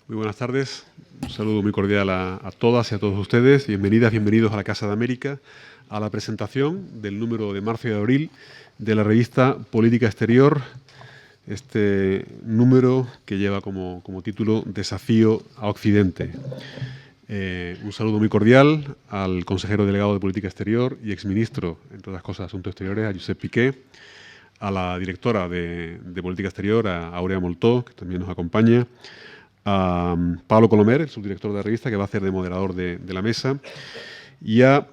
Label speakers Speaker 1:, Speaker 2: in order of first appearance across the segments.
Speaker 1: Muy buenas tardes. Un saludo muy cordial a todas y a todos ustedes. Bienvenidas, bienvenidos a la Casa de América, a la presentación del número de marzo y de abril de la revista Política Exterior. Este número que lleva como título Desafío a Occidente. Un saludo muy cordial al consejero delegado de Política Exterior y exministro, entre otras cosas, de Asuntos Exteriores, a Josep Piqué, a la directora de Política Exterior, a Aurea Moltó, que también nos acompaña, a Pablo Colomer, el subdirector de la revista, que va a hacer de moderador de la mesa, y a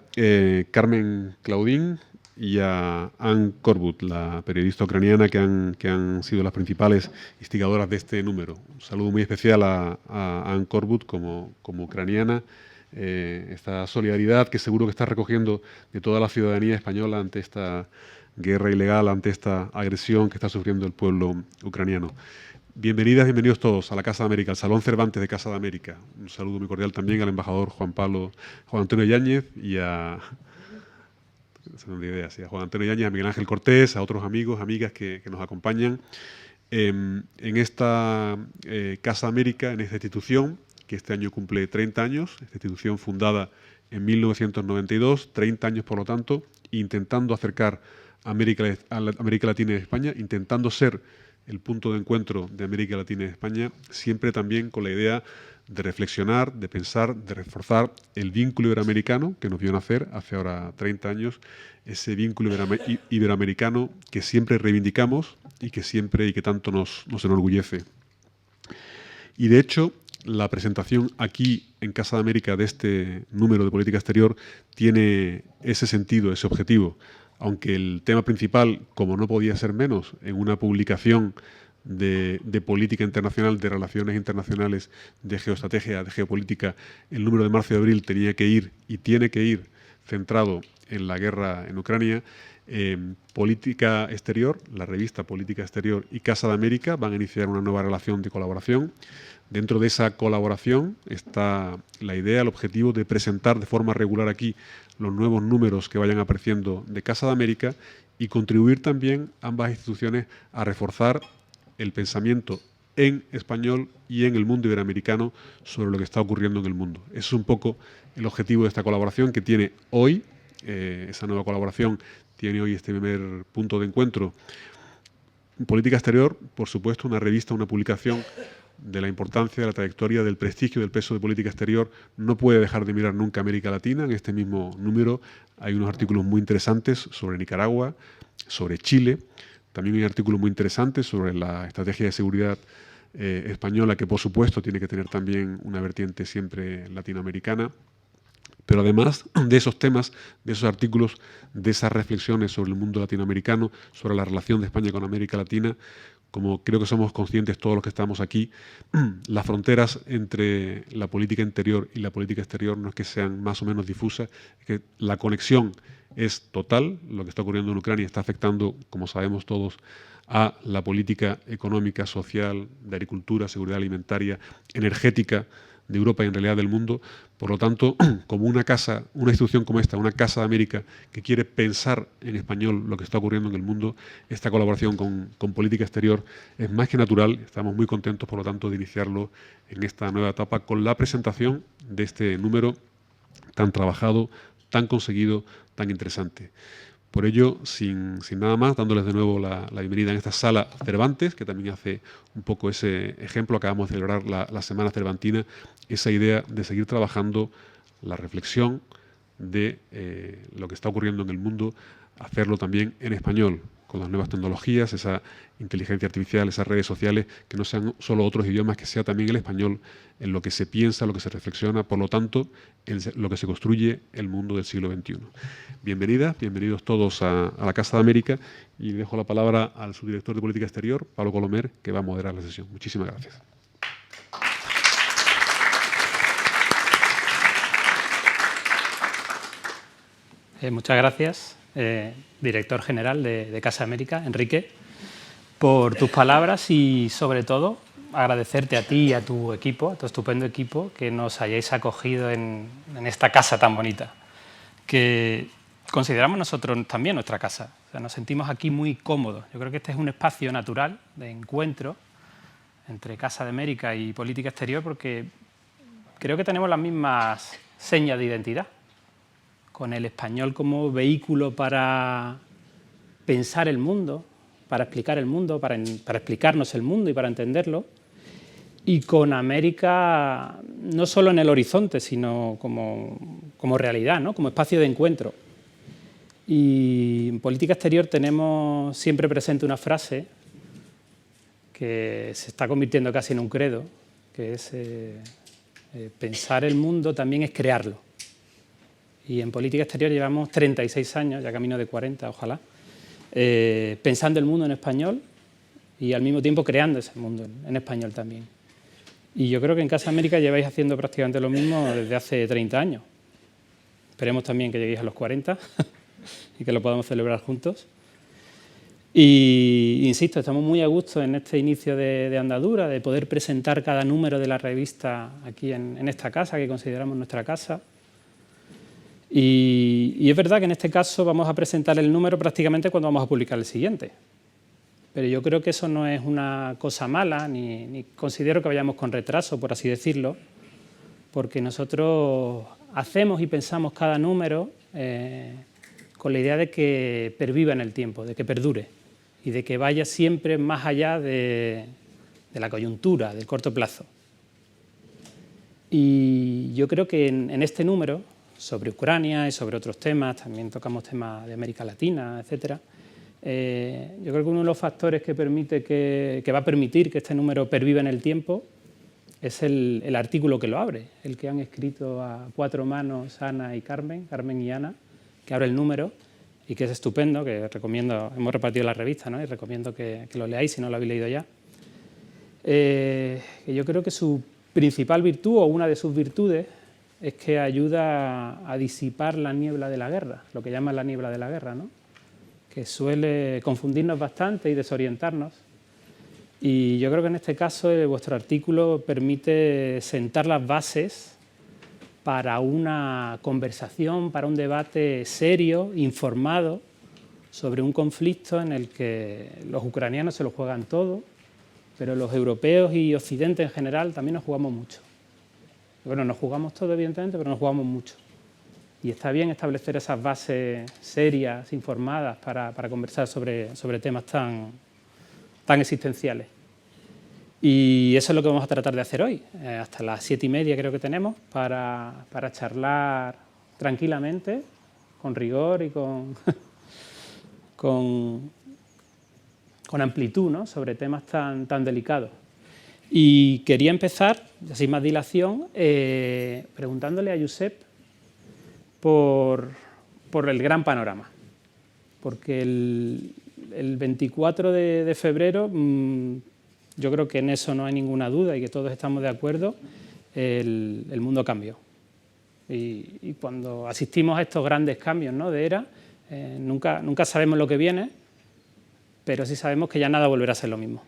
Speaker 1: Carmen Claudín y a Anne Corbut, la periodista ucraniana que han sido las principales instigadoras de este número. Un saludo muy especial a Anne Corbut como ucraniana, esta solidaridad que seguro que está recogiendo de toda la ciudadanía española ante esta guerra ilegal, ante esta agresión que está sufriendo el pueblo ucraniano. Bienvenidas, bienvenidos todos a la Casa de América, al Salón Cervantes de Casa de América. Un saludo muy cordial también al embajador Juan Antonio Yáñez y a Juan Antonio Yáñez, a Miguel Ángel Cortés, a otros amigos, amigas que nos acompañan en esta Casa de América, en esta institución que este año cumple 30 años, esta institución fundada en 1992, 30 años por lo tanto, intentando acercar a América Latina y España, intentando ser el punto de encuentro de América Latina y España, siempre también con la idea de reflexionar, de pensar, de reforzar el vínculo iberoamericano que nos vio nacer hace ahora 30 años, ese vínculo iberoamericano que siempre reivindicamos y que tanto nos enorgullece. Y de hecho, la presentación aquí en Casa de América de este número de Política Exterior tiene ese sentido, ese objetivo. Aunque el tema principal, como no podía ser menos, en una publicación de política internacional, de relaciones internacionales, de geoestrategia, de geopolítica, el número de marzo y abril tenía que ir y tiene que ir centrado en la guerra en Ucrania. Política Exterior, la revista Política Exterior y Casa de América van a iniciar una nueva relación de colaboración. Dentro de esa colaboración está la idea, el objetivo de presentar de forma regular aquí los nuevos números que vayan apareciendo de Casa de América y contribuir también ambas instituciones a reforzar el pensamiento en español y en el mundo iberoamericano sobre lo que está ocurriendo en el mundo. Ese es un poco el objetivo de esta colaboración que tiene hoy, esa nueva colaboración tiene hoy este primer punto de encuentro. Política Exterior, por supuesto, una revista, una publicación de la importancia, de la trayectoria, del prestigio, del peso de política exterior, no puede dejar de mirar nunca América Latina. En este mismo número hay unos artículos muy interesantes sobre Nicaragua, sobre Chile. También hay artículos muy interesantes sobre la estrategia de seguridad española, que por supuesto tiene que tener también una vertiente siempre latinoamericana. Pero además de esos temas, de esos artículos, de esas reflexiones sobre el mundo latinoamericano, sobre la relación de España con América Latina, como creo que somos conscientes todos los que estamos aquí, las fronteras entre la política interior y la política exterior no es que sean más o menos difusas, es que la conexión es total. Lo que está ocurriendo en Ucrania está afectando, como sabemos todos, a la política económica, social, de agricultura, seguridad alimentaria, energética de Europa y en realidad del mundo. Por lo tanto, como una institución como esta, una Casa de América que quiere pensar en español lo que está ocurriendo en el mundo, esta colaboración con Política Exterior es más que natural. Estamos muy contentos, por lo tanto, de iniciarlo en esta nueva etapa con la presentación de este número tan trabajado, tan conseguido, tan interesante. Por ello, sin nada más, dándoles de nuevo la bienvenida en esta sala Cervantes, que también hace un poco ese ejemplo. Acabamos de celebrar la Semana Cervantina, esa idea de seguir trabajando la reflexión de lo que está ocurriendo en el mundo, hacerlo también en español, con las nuevas tecnologías, esa inteligencia artificial, esas redes sociales, que no sean solo otros idiomas, que sea también el español en lo que se piensa, lo que se reflexiona, por lo tanto, en lo que se construye el mundo del siglo XXI. Bienvenidas, bienvenidos todos a la Casa de América y dejo la palabra al subdirector de Política Exterior, Pablo Colomer, que va a moderar la sesión. Muchísimas gracias.
Speaker 2: Muchas gracias, director general de Casa América, Enrique, por tus palabras y, sobre todo, agradecerte a ti y a tu equipo, a tu estupendo equipo, que nos hayáis acogido en esta casa tan bonita, que consideramos nosotros también nuestra casa. O sea, nos sentimos aquí muy cómodos. Yo creo que este es un espacio natural de encuentro entre Casa de América y política exterior porque creo que tenemos las mismas señas de identidad, con el español como vehículo para pensar el mundo, para explicar el mundo, para explicarnos el mundo y para entenderlo, y con América no solo en el horizonte, sino como realidad, ¿no? Como espacio de encuentro. Y en política exterior tenemos siempre presente una frase que se está convirtiendo casi en un credo, que es pensar el mundo también es crearlo. Y en política exterior llevamos 36 años, ya camino de 40, ojalá, pensando el mundo en español y al mismo tiempo creando ese mundo en español también. Y yo creo que en Casa América lleváis haciendo prácticamente lo mismo desde hace 30 años. Esperemos también que lleguéis a los 40 y que lo podamos celebrar juntos. Y insisto, estamos muy a gusto en este inicio de andadura, de poder presentar cada número de la revista aquí en esta casa, que consideramos nuestra casa. Y es verdad que en este caso vamos a presentar el número prácticamente cuando vamos a publicar el siguiente. Pero yo creo que eso no es una cosa mala, ni considero que vayamos con retraso, por así decirlo, porque nosotros hacemos y pensamos cada número con la idea de que perviva en el tiempo, de que perdure y de que vaya siempre más allá de la coyuntura, del corto plazo. Y yo creo que en este número, sobre Ucrania y sobre otros temas, también tocamos temas de América Latina, etcétera. Yo creo que uno de los factores que va a permitir que este número perviva en el tiempo es el artículo que lo abre, el que han escrito a 4 manos Ana y Carmen y Ana, que abre el número y que es estupendo, que recomiendo, hemos repartido la revista, ¿no? Y recomiendo que lo leáis si no lo habéis leído ya. Que yo creo que su principal virtud, o una de sus virtudes, es que ayuda a disipar la niebla de la guerra, lo que llaman la niebla de la guerra, ¿no? Que suele confundirnos bastante y desorientarnos. Y yo creo que en este caso vuestro artículo permite sentar las bases para una conversación, para un debate serio, informado, sobre un conflicto en el que los ucranianos se lo juegan todo, pero los europeos y Occidente en general también nos jugamos mucho. Bueno, nos jugamos todo, evidentemente, pero nos jugamos mucho. Y está bien establecer esas bases serias, informadas, para conversar sobre temas tan existenciales. Y eso es lo que vamos a tratar de hacer hoy, hasta las 7:30 creo que tenemos, para charlar tranquilamente, con rigor y con amplitud, ¿no? Sobre temas tan delicados. Y quería empezar, sin más dilación, preguntándole a Josep por el gran panorama, porque el 24 de febrero, yo creo que en eso no hay ninguna duda y que todos estamos de acuerdo, el mundo cambió. Y cuando asistimos a estos grandes cambios, ¿no?, de era, nunca sabemos lo que viene, pero sí sabemos que ya nada volverá a ser lo mismo.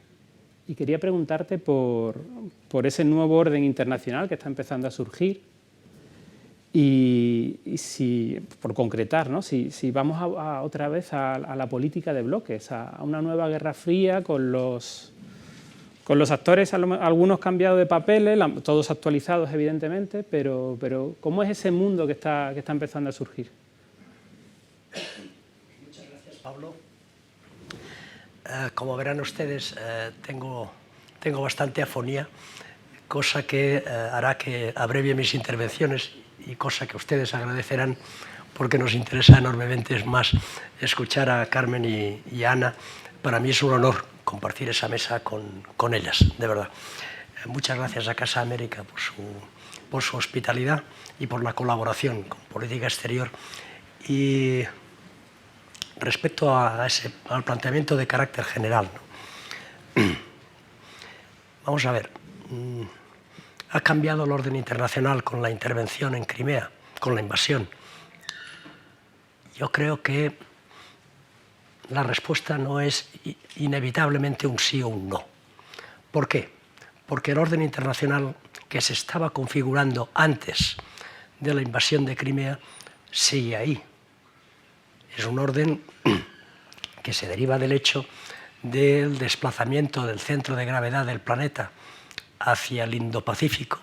Speaker 2: Y quería preguntarte por ese nuevo orden internacional que está empezando a surgir, y si, por concretar, ¿no?, si vamos otra vez a la política de bloques, a una nueva guerra fría con los actores, algunos cambiados de papeles, todos actualizados evidentemente, pero ¿cómo es ese mundo que está empezando a surgir?
Speaker 3: Muchas gracias, Pablo. Como verán ustedes, tengo bastante afonía, cosa que hará que abrevie mis intervenciones y cosa que ustedes agradecerán porque nos interesa enormemente más escuchar a Carmen y a Ana. Para mí es un honor compartir esa mesa con ellas, de verdad. Muchas gracias a Casa América por su hospitalidad y por la colaboración con Política Exterior. Y respecto al planteamiento de carácter general, ¿no? Vamos a ver, ha cambiado el orden internacional con la intervención en Crimea, con la invasión. Yo creo que la respuesta no es inevitablemente un sí o un no. ¿Por qué? Porque el orden internacional que se estaba configurando antes de la invasión de Crimea sigue ahí. Es un orden que se deriva del hecho del desplazamiento del centro de gravedad del planeta hacia el Indo-Pacífico,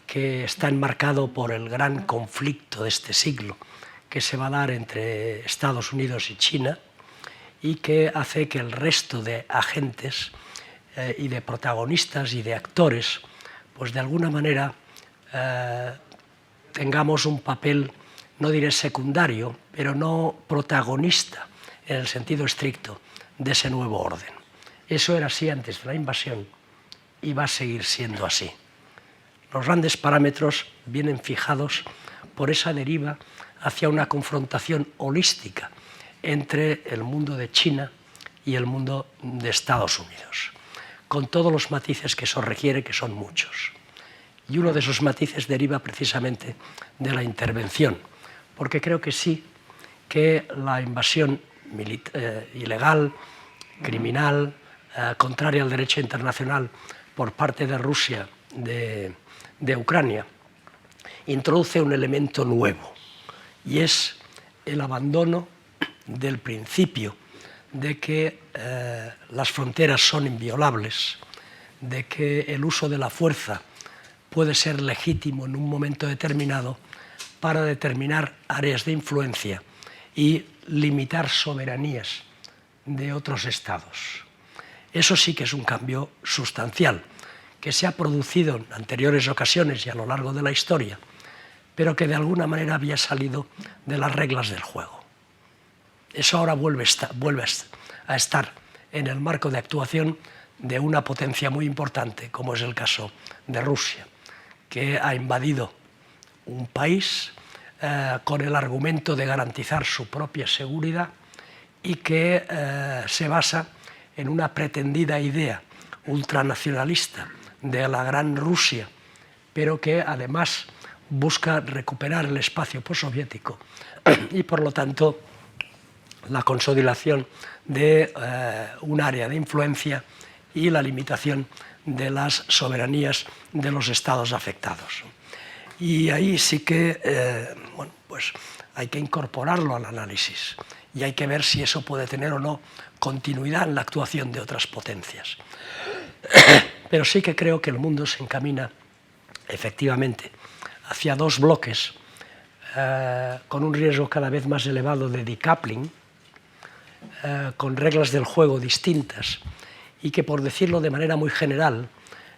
Speaker 3: que está enmarcado por el gran conflicto de este siglo que se va a dar entre Estados Unidos y China, y que hace que el resto de agentes y de protagonistas y de actores, pues de alguna manera tengamos un papel, no diré secundario, pero no protagonista en el sentido estricto de ese nuevo orden. Eso era así antes de la invasión y va a seguir siendo así. Los grandes parámetros vienen fijados por esa deriva hacia una confrontación holística entre el mundo de China y el mundo de Estados Unidos, con todos los matices que eso requiere, que son muchos. Y uno de esos matices deriva precisamente de la intervención, porque creo que sí que la invasión ilegal, criminal, contraria al derecho internacional por parte de Rusia de Ucrania, introduce un elemento nuevo, y es el abandono del principio de que las fronteras son inviolables, de que el uso de la fuerza puede ser legítimo en un momento determinado para determinar áreas de influencia y limitar soberanías de otros estados. Eso sí que es un cambio sustancial, que se ha producido en anteriores ocasiones y a lo largo de la historia, pero que de alguna manera había salido de las reglas del juego. Eso ahora vuelve a estar en el marco de actuación de una potencia muy importante, como es el caso de Rusia, que ha invadido un país con el argumento de garantizar su propia seguridad y que se basa en una pretendida idea ultranacionalista de la gran Rusia, pero que además busca recuperar el espacio postsoviético y por lo tanto la consolidación de un área de influencia y la limitación de las soberanías de los estados afectados. Y ahí sí que bueno, pues hay que incorporarlo al análisis y hay que ver si eso puede tener o no continuidad en la actuación de otras potencias. Pero sí que creo que el mundo se encamina efectivamente hacia dos bloques con un riesgo cada vez más elevado de decoupling, con reglas del juego distintas y que, por decirlo de manera muy general,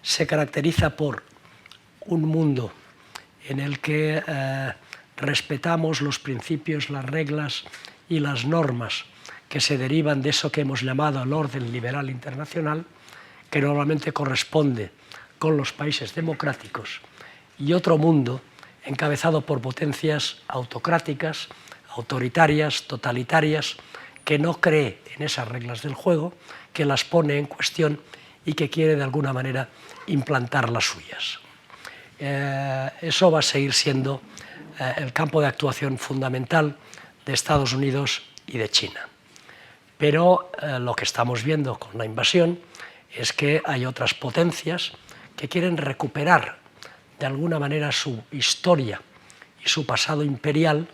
Speaker 3: se caracteriza por un mundo en el que respetamos los principios, las reglas y las normas que se derivan de eso que hemos llamado el orden liberal internacional, que normalmente corresponde con los países democráticos, y otro mundo encabezado por potencias autocráticas, autoritarias, totalitarias, que no cree en esas reglas del juego, que las pone en cuestión y que quiere de alguna manera implantar las suyas. Eso va a seguir siendo el campo de actuación fundamental de Estados Unidos y de China. Pero lo que estamos viendo con la invasión es que hay otras potencias que quieren recuperar de alguna manera su historia y su pasado imperial.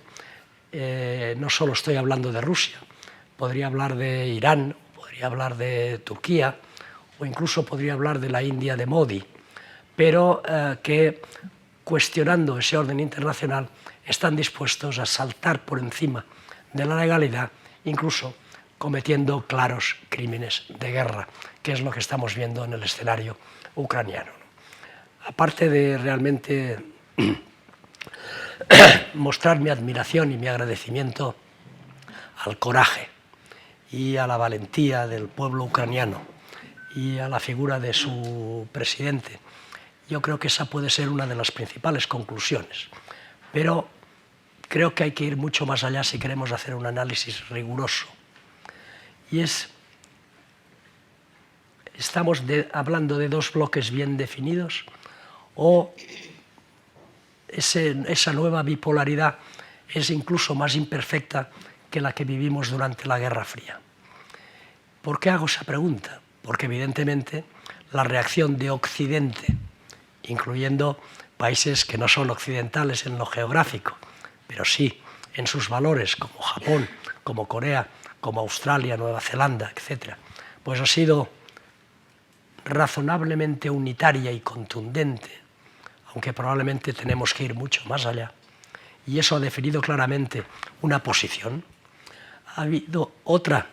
Speaker 3: No solo estoy hablando de Rusia, podría hablar de Irán, podría hablar de Turquía o incluso podría hablar de la India de Modi, pero que cuestionando ese orden internacional están dispuestos a saltar por encima de la legalidad, incluso cometiendo claros crímenes de guerra, que es lo que estamos viendo en el escenario ucraniano. Aparte de realmente mostrar mi admiración y mi agradecimiento al coraje y a la valentía del pueblo ucraniano y a la figura de su presidente, yo creo que esa puede ser una de las principales conclusiones. Pero creo que hay que ir mucho más allá si queremos hacer un análisis riguroso. Y ¿estamos hablando de dos bloques bien definidos o esa nueva bipolaridad es incluso más imperfecta que la que vivimos durante la Guerra Fría? ¿Por qué hago esa pregunta? Porque evidentemente la reacción de Occidente, incluyendo países que no son occidentales en lo geográfico, pero sí en sus valores, como Japón, como Corea, como Australia, Nueva Zelanda, etc., pues ha sido razonablemente unitaria y contundente, aunque probablemente tenemos que ir mucho más allá, y eso ha definido claramente una posición. Ha habido otra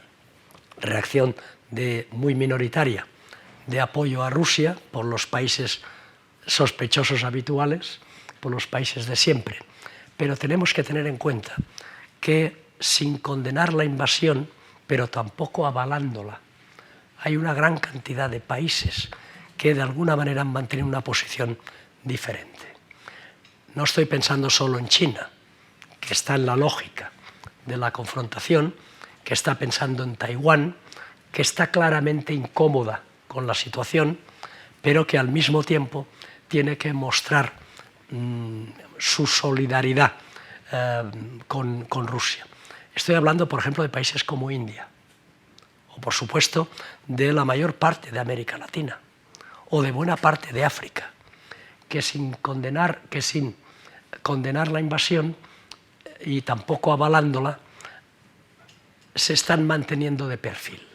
Speaker 3: reacción muy minoritaria de apoyo a Rusia por los países sospechosos habituales, por los países de siempre. Pero tenemos que tener en cuenta que sin condenar la invasión, pero tampoco avalándola, hay una gran cantidad de países que de alguna manera han mantenido una posición diferente. No estoy pensando solo en China, que está en la lógica de la confrontación, que está pensando en Taiwán, que está claramente incómoda con la situación, pero que al mismo tiempo tiene que mostrar su solidaridad con Rusia. Estoy hablando, por ejemplo, de países como India, o por supuesto de la mayor parte de América Latina, o de buena parte de África, que sin condenar la invasión y tampoco avalándola, se están manteniendo de perfil.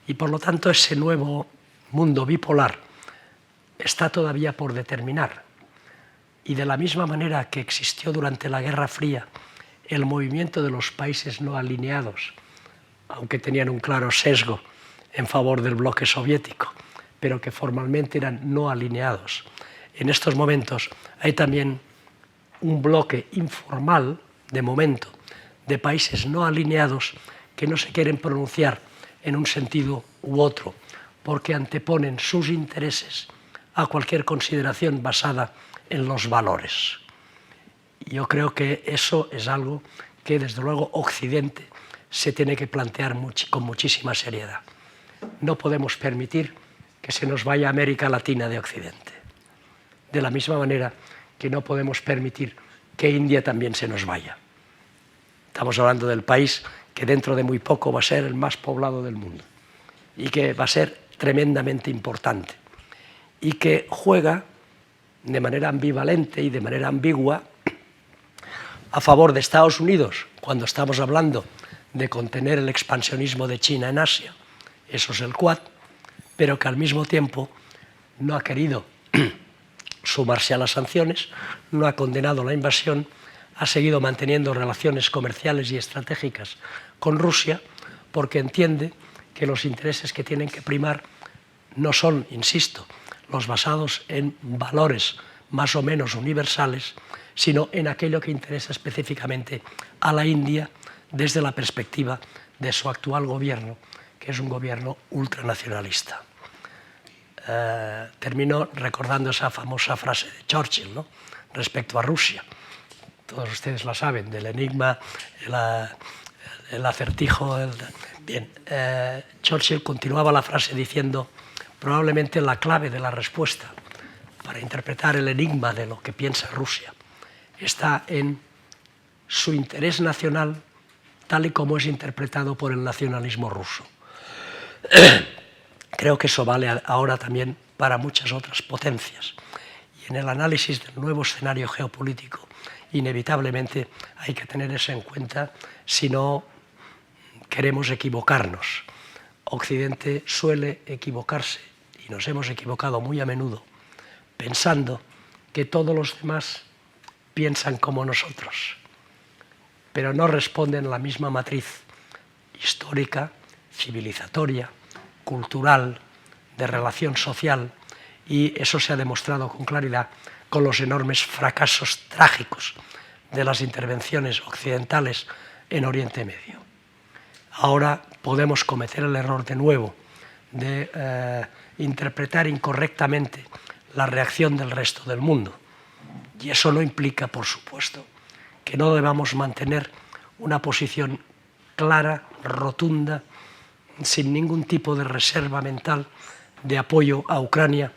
Speaker 3: Y por lo tanto ese nuevo mundo bipolar está todavía por determinar. Y de la misma manera que existió durante la Guerra Fría el movimiento de los países no alineados, aunque tenían un claro sesgo en favor del bloque soviético, pero que formalmente eran no alineados, en estos momentos hay también un bloque informal, de momento, de países no alineados que no se quieren pronunciar en un sentido u otro, porque anteponen sus intereses a cualquier consideración basada en los valores. Yo creo que eso es algo que, desde luego, Occidente se tiene que plantear con muchísima seriedad. No podemos permitir que se nos vaya América Latina de Occidente. De la misma manera que no podemos permitir que India también se nos vaya. Estamos hablando del país que dentro de muy poco va a ser el más poblado del mundo y que va a ser tremendamente importante y que juega de manera ambivalente y de manera ambigua a favor de Estados Unidos cuando estamos hablando de contener el expansionismo de China en Asia, eso es el Quad, pero que al mismo tiempo no ha querido sumarse a las sanciones, no ha condenado la invasión, ha seguido manteniendo relaciones comerciales y estratégicas con Rusia porque entiende que los intereses que tienen que primar no son, insisto, los basados en valores más o menos universales, sino en aquello que interesa específicamente a la India desde la perspectiva de su actual gobierno, que es un gobierno ultranacionalista. Termino recordando esa famosa frase de Churchill, ¿no?, respecto a Rusia. Todos ustedes la saben, del enigma, el acertijo. Bien, Churchill continuaba la frase diciendo: probablemente la clave de la respuesta para interpretar el enigma de lo que piensa Rusia está en su interés nacional tal y como es interpretado por el nacionalismo ruso. Creo que eso vale ahora también para muchas otras potencias. Y en el análisis del nuevo escenario geopolítico, inevitablemente hay que tener eso en cuenta si no queremos equivocarnos. Occidente suele equivocarse, y nos hemos equivocado muy a menudo, pensando que todos los demás piensan como nosotros, pero no responden a la misma matriz histórica, civilizatoria, cultural, de relación social, y eso se ha demostrado con claridad con los enormes fracasos trágicos de las intervenciones occidentales en Oriente Medio. Ahora podemos cometer el error de nuevo de interpretar incorrectamente la reacción del resto del mundo, y eso no implica, por supuesto, que no debamos mantener una posición clara, rotunda, sin ningún tipo de reserva mental, de apoyo a Ucrania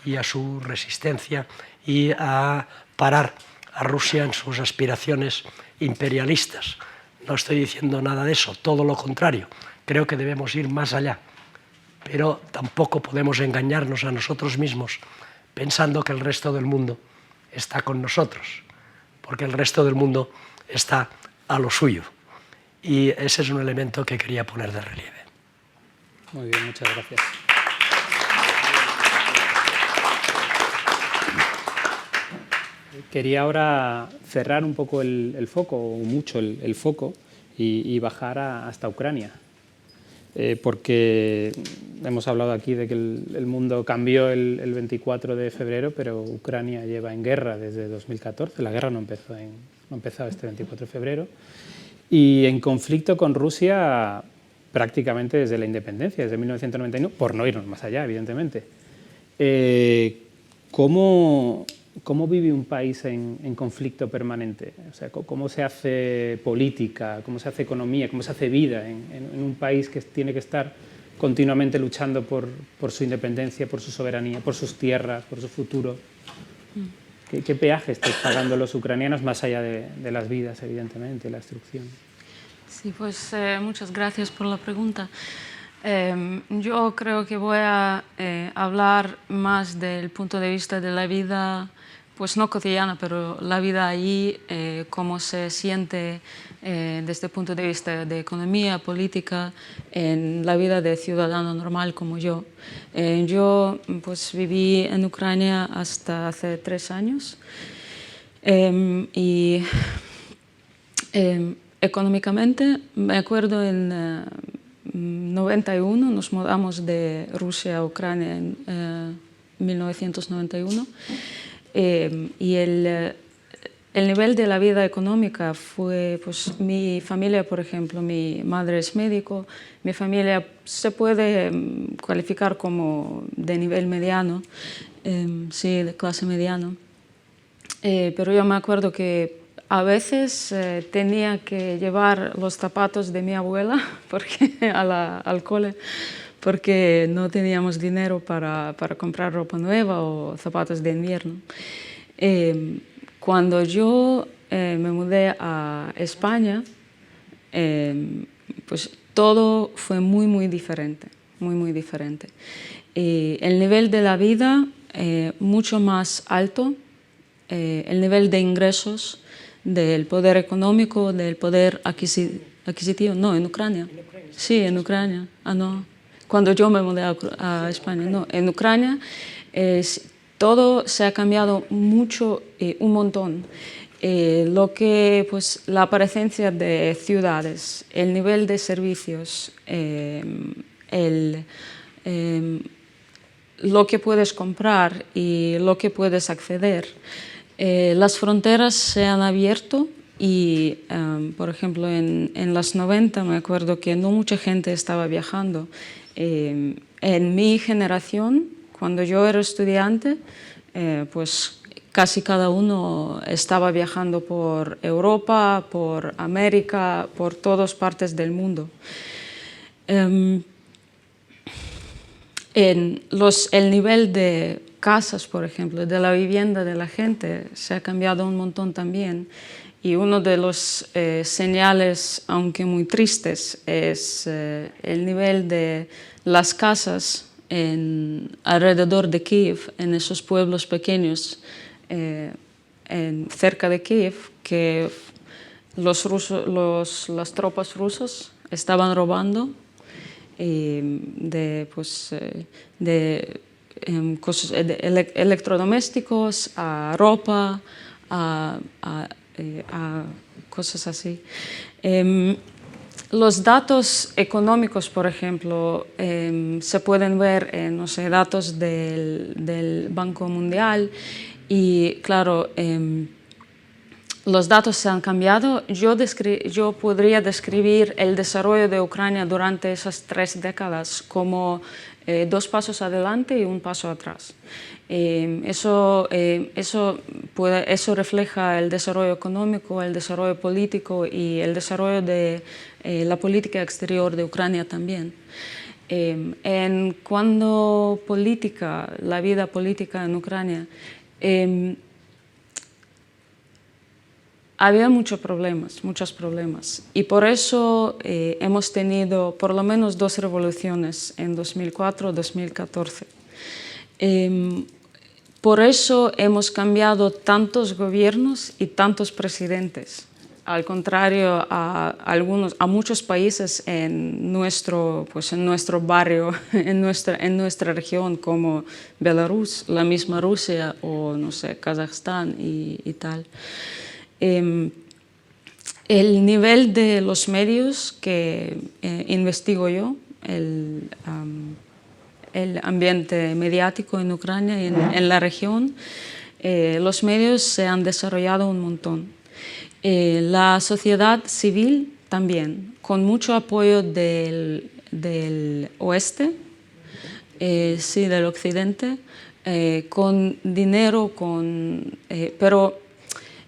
Speaker 3: y a su resistencia y a parar a Rusia en sus aspiraciones imperialistas. No estoy diciendo nada de eso, todo lo contrario. Creo que debemos ir más allá, pero tampoco podemos engañarnos a nosotros mismos pensando que el resto del mundo está con nosotros, porque el resto del mundo está a lo suyo. Y ese es un elemento que quería poner de relieve.
Speaker 2: Muy bien, muchas gracias. Quería ahora cerrar un poco el foco, o mucho el foco, y bajar hasta Ucrania. Porque hemos hablado aquí de que el mundo cambió el 24 de febrero, pero Ucrania lleva en guerra desde 2014. La guerra no empezó este 24 de febrero. Y en conflicto con Rusia prácticamente desde la independencia, desde 1991, por no irnos más allá, evidentemente. ¿Cómo vive un país en conflicto permanente? O sea, ¿cómo se hace política, cómo se hace economía, cómo se hace vida en un país que tiene que estar continuamente luchando por su independencia, por su soberanía, por sus tierras, por su futuro? ¿Qué peaje estáis pagando los ucranianos más allá de las vidas, evidentemente, y la destrucción?
Speaker 4: Sí, pues muchas gracias por la pregunta. Yo creo que voy a hablar más del punto de vista de la vida, pues no cotidiana, pero la vida allí, cómo se siente desde el punto de vista de economía, política, en la vida de ciudadano normal como yo. Yo pues viví en Ucrania hasta hace 3 años y económicamente me acuerdo en 91 nos mudamos de Rusia a Ucrania en 1991 y el nivel de la vida económica fue, pues mi familia, por ejemplo, mi madre es médico, mi familia se puede cualificar como de nivel mediano, sí, de clase mediana, pero yo me acuerdo que a veces tenía que llevar los zapatos de mi abuela al cole porque no teníamos dinero para comprar ropa nueva o zapatos de invierno. Cuando yo me mudé a España, pues todo fue muy diferente, muy diferente. El nivel de la vida mucho más alto, el nivel de ingresos, del poder económico, del poder adquisitivo, no, en Ucrania. Sí, en Ucrania. Ah, no. Cuando yo me mudé a España, no. En Ucrania todo se ha cambiado mucho, un montón. Pues, la presencia de ciudades, el nivel de servicios, lo que puedes comprar y lo que puedes acceder. Las fronteras se han abierto y, por ejemplo, en los 90 me acuerdo que no mucha gente estaba viajando. En mi generación, cuando yo era estudiante, pues casi cada uno estaba viajando por Europa, por América, por todas partes del mundo. El nivel de casas, por ejemplo, de la vivienda de la gente se ha cambiado un montón también, y uno de los señales, aunque muy tristes, es el nivel de las casas alrededor de Kiev, en esos pueblos pequeños cerca de Kiev, que las tropas rusas estaban robando cosas, electrodomésticos, a ropa, a cosas así. Los datos económicos, por ejemplo, se pueden ver en datos del Banco Mundial y, claro, los datos se han cambiado. Yo podría describir el desarrollo de Ucrania durante esas 3 décadas como 2 pasos adelante y 1 paso atrás. Eso refleja el desarrollo económico, el desarrollo político y el desarrollo de la política exterior de Ucrania también. En cuanto a la vida política en Ucrania, había muchos problemas, y por eso hemos tenido por lo menos 2 revoluciones en 2004 y 2014. Por eso hemos cambiado tantos gobiernos y tantos presidentes. al contrario a muchos países en nuestro barrio, en nuestra región, como Belarus, la misma Rusia o, no sé, Kazajstán y tal. El nivel de los medios que investigo yo, el ambiente mediático en Ucrania y en la región, los medios se han desarrollado un montón. La sociedad civil también, con mucho apoyo del oeste, sí, del occidente, con dinero, pero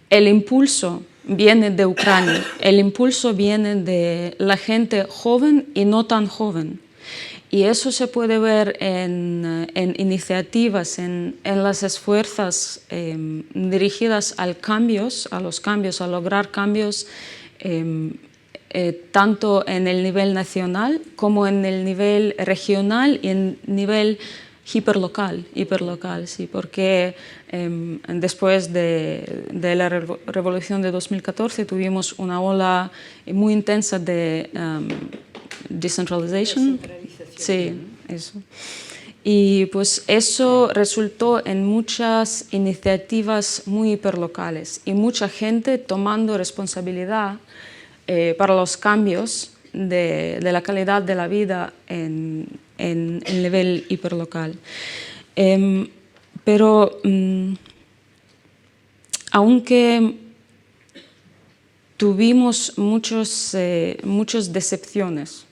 Speaker 4: el impulso viene de Ucrania, el impulso viene de la gente joven y no tan joven. Y eso se puede ver en iniciativas, en los esfuerzos dirigidos a lograr cambios, tanto en el nivel nacional como en el nivel regional y en nivel hiperlocal, sí, porque después de la revolución de 2014 tuvimos una ola muy intensa de descentralization. Sí, eso. Y pues eso resultó en muchas iniciativas muy hiperlocales y mucha gente tomando responsabilidad para los cambios de la calidad de la vida en el nivel hiperlocal. Pero aunque tuvimos muchas decepciones,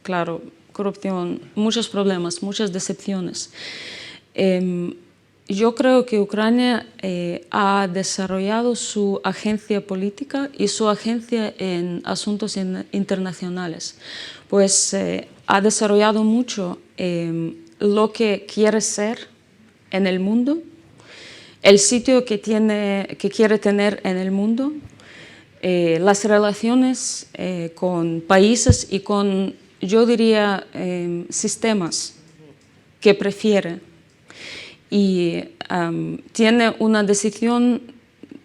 Speaker 4: claro, corrupción, muchos problemas, muchas decepciones. Yo creo que Ucrania ha desarrollado su agencia política y su agencia en asuntos internacionales, pues ha desarrollado mucho lo que quiere ser en el mundo, el sitio que quiere tener en el mundo, las relaciones con países y con, yo diría, sistemas que prefiere. Y tiene una decisión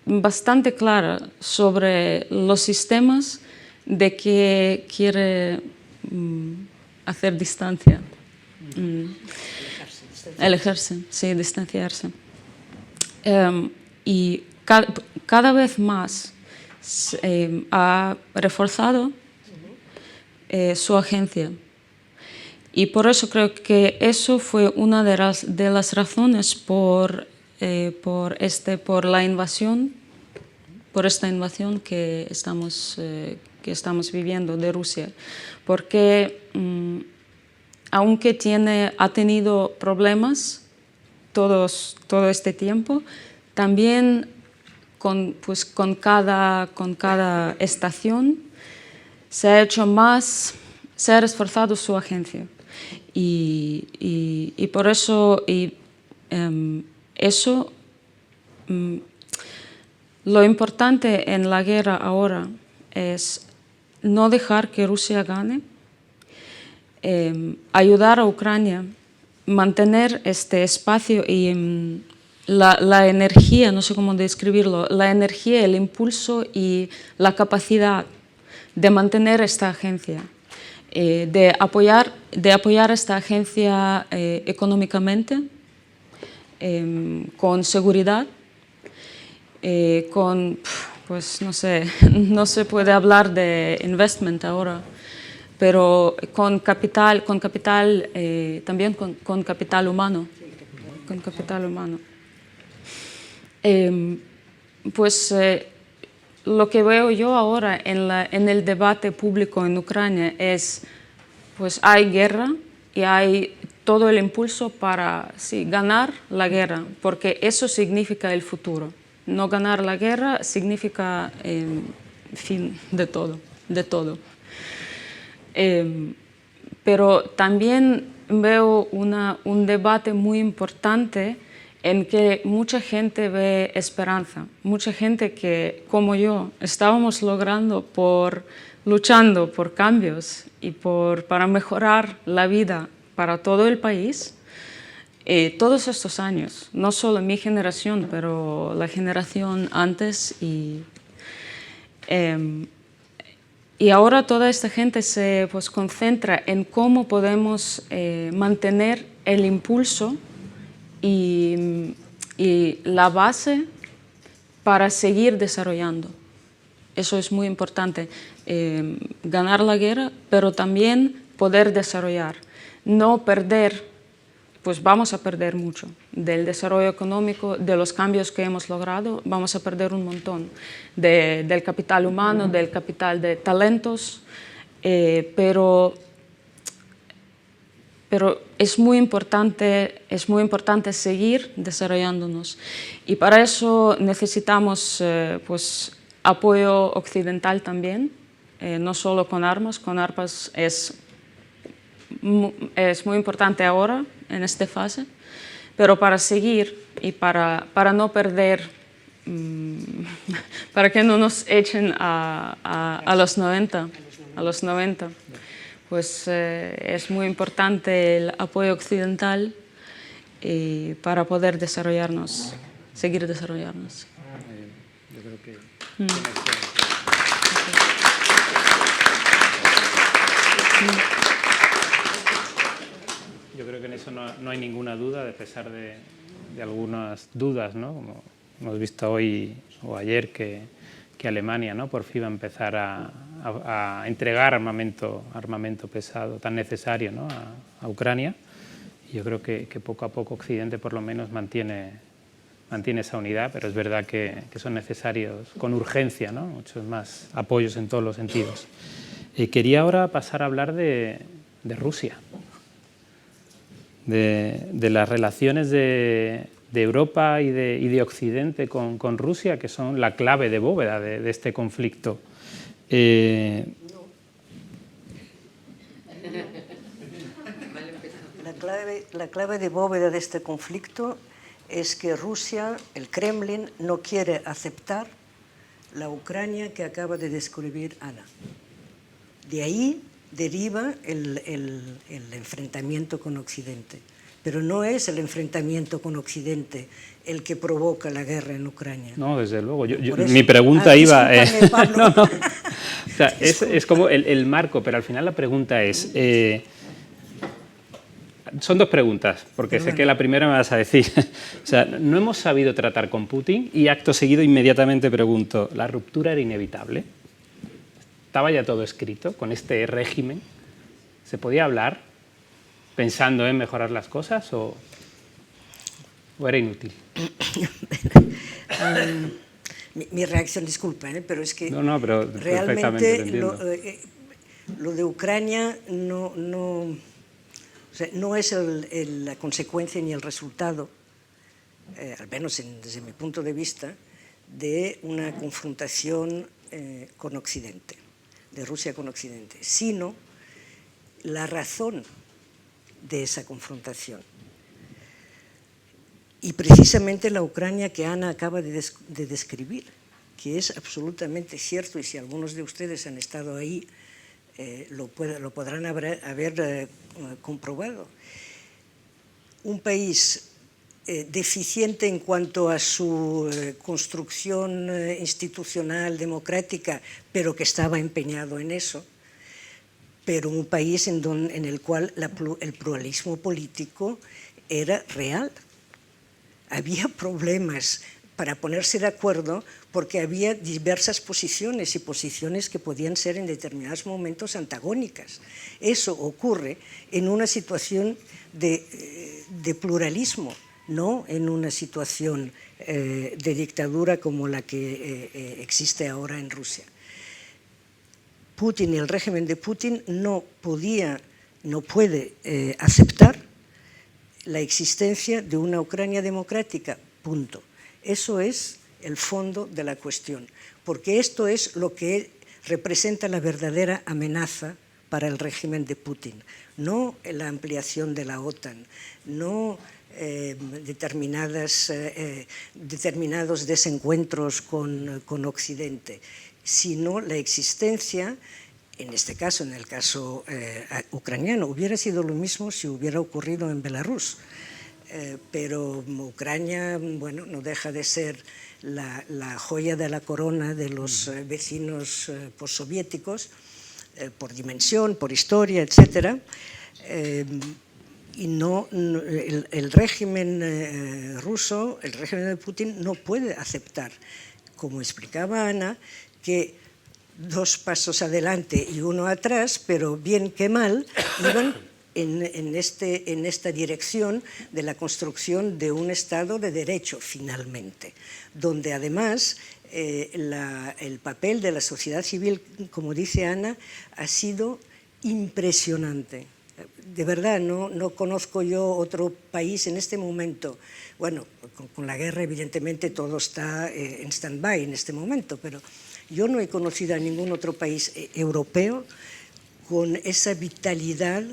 Speaker 4: bastante clara sobre los sistemas de que quiere hacer distancia. Alejarse, sí, distanciarse. Y cada vez más ha reforzado su agencia. Y por eso creo que eso fue una de las razones por la invasión, por esta invasión que estamos viviendo de Rusia. Porque aunque ha tenido problemas todo este tiempo, también con cada estación se ha esforzado su agencia. Y por eso, lo importante en la guerra ahora es no dejar que Rusia gane, ayudar a Ucrania, mantener este espacio y la energía, no sé cómo describirlo, la energía, el impulso y la capacidad de mantener esta agencia. De apoyar esta agencia económicamente, con seguridad, pues no sé, no se puede hablar de investment ahora, pero con capital, también con capital humano. Con capital humano. Lo que veo yo ahora en el debate público en Ucrania es, pues hay guerra y hay todo el impulso para ganar la guerra, porque eso significa el futuro. No ganar la guerra significa el fin de todo. Pero también veo un debate muy importante en que mucha gente ve esperanza, mucha gente que, como yo, estábamos luchando por cambios y para mejorar la vida para todo el país, todos estos años, no solo mi generación, pero la generación antes. Y ahora toda esta gente se pues, concentra en cómo podemos mantener el impulso y la base para seguir desarrollando. Eso es muy importante, ganar la guerra, pero también poder desarrollar, no perder, pues vamos a perder mucho del desarrollo económico, de los cambios que hemos logrado, vamos a perder un montón del capital humano, del capital de talentos, pero es muy importante seguir desarrollándonos y para eso necesitamos pues, apoyo occidental también, no solo con armas es muy importante ahora en esta fase, pero para seguir y para no perder, para que no nos echen a los 90, pues es muy importante el apoyo occidental para poder desarrollarnos, seguir desarrollarnos.
Speaker 2: Yo creo que Yo creo que en eso no hay ninguna duda, a pesar de algunas dudas, ¿no? Como hemos visto hoy o ayer que Alemania, ¿no? Por fin va a empezar a entregar armamento pesado tan necesario, ¿no? a Ucrania. Y yo creo que poco a poco Occidente por lo menos mantiene esa unidad, pero es verdad que son necesarios con urgencia, ¿no? Muchos más apoyos en todos los sentidos. Quería ahora pasar a hablar de Rusia, de las relaciones de Europa y de Occidente con Rusia, que son la clave de bóveda de este conflicto.
Speaker 5: La clave de bóveda de este conflicto es que Rusia, el Kremlin, no quiere aceptar la Ucrania que acaba de describir Ana. De ahí deriva el enfrentamiento con Occidente. Pero no es el enfrentamiento con Occidente el que provoca la guerra en Ucrania.
Speaker 2: No, desde luego. Mi pregunta iba...
Speaker 5: no.
Speaker 2: O sea, es como el marco, pero al final la pregunta es... son dos preguntas, porque sé que la primera me vas a decir. O sea, no hemos sabido tratar con Putin y acto seguido inmediatamente pregunto, ¿la ruptura era inevitable? ¿Estaba ya todo escrito con este régimen? ¿Se podía hablar pensando en mejorar las cosas o era inútil?
Speaker 5: Mi reacción, disculpa, pero es que
Speaker 2: pero
Speaker 5: realmente lo de Ucrania no es la consecuencia ni el resultado, al menos desde mi punto de vista, de una confrontación con Occidente, de Rusia con Occidente, sino la razón de esa confrontación. Y precisamente la Ucrania que Ana acaba de describir, que es absolutamente cierto, y si algunos de ustedes han estado ahí, lo podrán haber comprobado. Un país deficiente en cuanto a su construcción institucional, democrática, pero que estaba empeñado en eso, pero un país en el cual el pluralismo político era real. Había problemas para ponerse de acuerdo porque había diversas posiciones y posiciones que podían ser en determinados momentos antagónicas. Eso ocurre en una situación de pluralismo, no en una situación de dictadura como la que existe ahora en Rusia. Putin y el régimen de Putin no puede aceptar la existencia de una Ucrania democrática, punto. Eso es el fondo de la cuestión, porque esto es lo que representa la verdadera amenaza para el régimen de Putin, no la ampliación de la OTAN, no determinados desencuentros con Occidente, sino la existencia, en este caso, en el caso ucraniano, hubiera sido lo mismo si hubiera ocurrido en Belarus, pero Ucrania, bueno, no deja de ser la joya de la corona de los vecinos postsoviéticos, por dimensión, por historia, etc. Y el régimen ruso, el régimen de Putin, no puede aceptar, como explicaba Ana, que 2 pasos adelante y 1 atrás, pero bien que mal, iban en esta dirección de la construcción de un Estado de Derecho, finalmente, donde además el papel de la sociedad civil, como dice Ana, ha sido impresionante. De verdad, no conozco yo otro país en este momento. Bueno, con la guerra evidentemente todo está en stand-by en este momento, pero yo no he conocido a ningún otro país europeo con esa vitalidad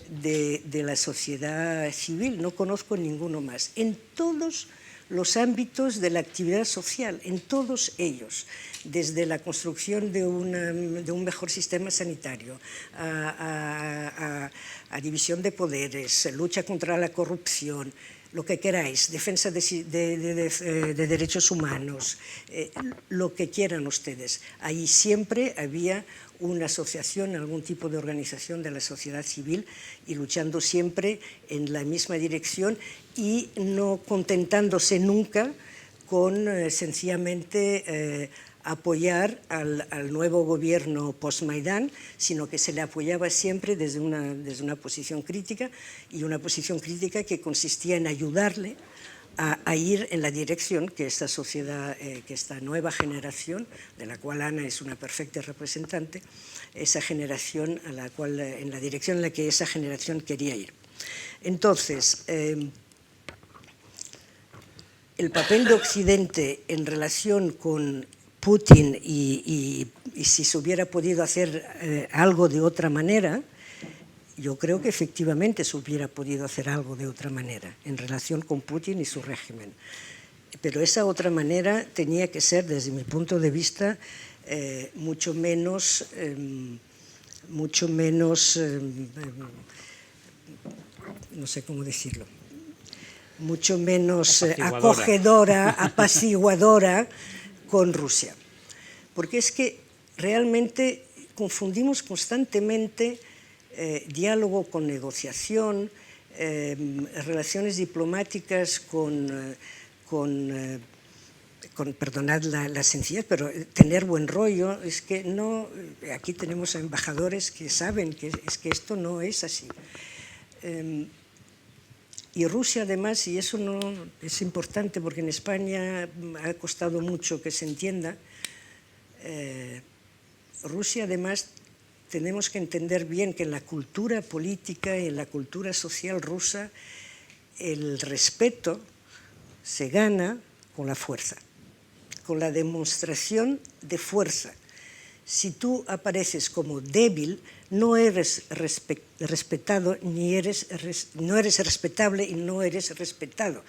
Speaker 5: de la sociedad civil. No conozco ninguno más. En todos los ámbitos de la actividad social, en todos ellos, desde la construcción de un mejor sistema sanitario, a división de poderes, lucha contra la corrupción, lo que queráis, defensa de derechos humanos, lo que quieran ustedes. Ahí siempre había una asociación, algún tipo de organización de la sociedad civil y luchando siempre en la misma dirección y no contentándose nunca con sencillamente apoyar al nuevo gobierno post-Maidán, sino que se le apoyaba siempre desde una posición crítica, y una posición crítica que consistía en ayudarle a ir en la dirección que esta sociedad, que esta nueva generación, de la cual Ana es una perfecta representante, esa generación en la dirección en la que esa generación quería ir. Entonces, el papel de Occidente en relación con Putin y si se hubiera podido hacer algo de otra manera, yo creo que efectivamente se hubiera podido hacer algo de otra manera en relación con Putin y su régimen. Pero esa otra manera tenía que ser, desde mi punto de vista, mucho menos no sé cómo decirlo, mucho menos acogedora, apaciguadora con Rusia. Porque es que realmente confundimos constantemente diálogo con negociación, relaciones diplomáticas perdonad la sencillez, pero tener buen rollo. Es que no, aquí tenemos embajadores que saben que esto no es así. Y Rusia además, y eso no es importante porque en España ha costado mucho que se entienda, Rusia además tenemos que entender bien que en la cultura política y en la cultura social rusa el respeto se gana con la fuerza, con la demostración de fuerza. Si tú apareces como débil, no eres respetado, no eres respetable y no eres respetado.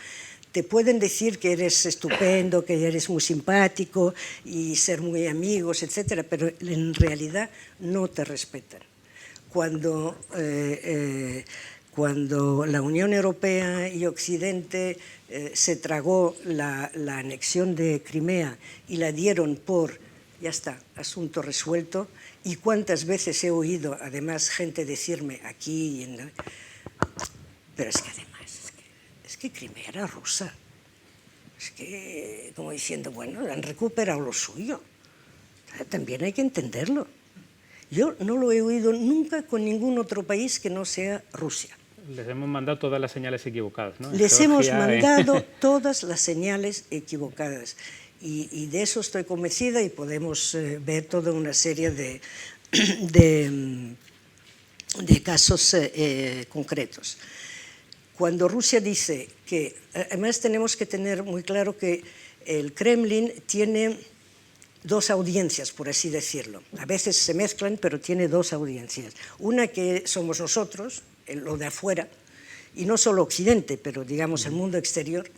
Speaker 5: Te pueden decir que eres estupendo, que eres muy simpático y ser muy amigos, etcétera, pero en realidad no te respetan. Cuando la Unión Europea y Occidente se tragó la anexión de Crimea y la dieron por, ya está, asunto resuelto, y cuántas veces he oído además gente decirme aquí, pero es que además, es que Crimea era rusa. Es que, como diciendo, bueno, han recuperado lo suyo. También hay que entenderlo. Yo no lo he oído nunca con ningún otro país que no sea Rusia.
Speaker 2: Les hemos mandado todas las señales equivocadas, ¿no?
Speaker 5: Les hemos mandado todas las señales equivocadas. Y de eso estoy convencida, y podemos ver toda una serie de casos concretos. Cuando Rusia dice que, además tenemos que tener muy claro que el Kremlin tiene 2 audiencias, por así decirlo. A veces se mezclan, pero tiene 2 audiencias. Una que somos nosotros, lo de afuera, y no solo Occidente, pero digamos el mundo exterior,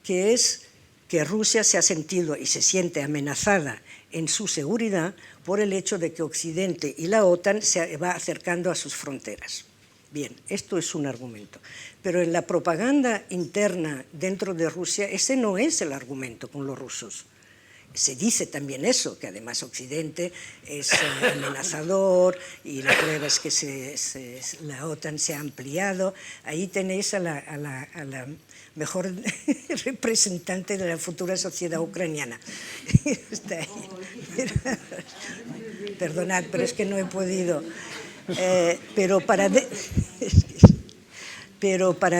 Speaker 5: que es que Rusia se ha sentido y se siente amenazada en su seguridad por el hecho de que Occidente y la OTAN se va acercando a sus fronteras. Bien, esto es un argumento. Pero en la propaganda interna dentro de Rusia, ese no es el argumento con los rusos. Se dice también eso, que además Occidente es amenazador y la prueba es que la OTAN se ha ampliado. Ahí tenéis a la mejor representante de la futura sociedad ucraniana. Está ahí. Perdonad, pero es que no he podido. Pero para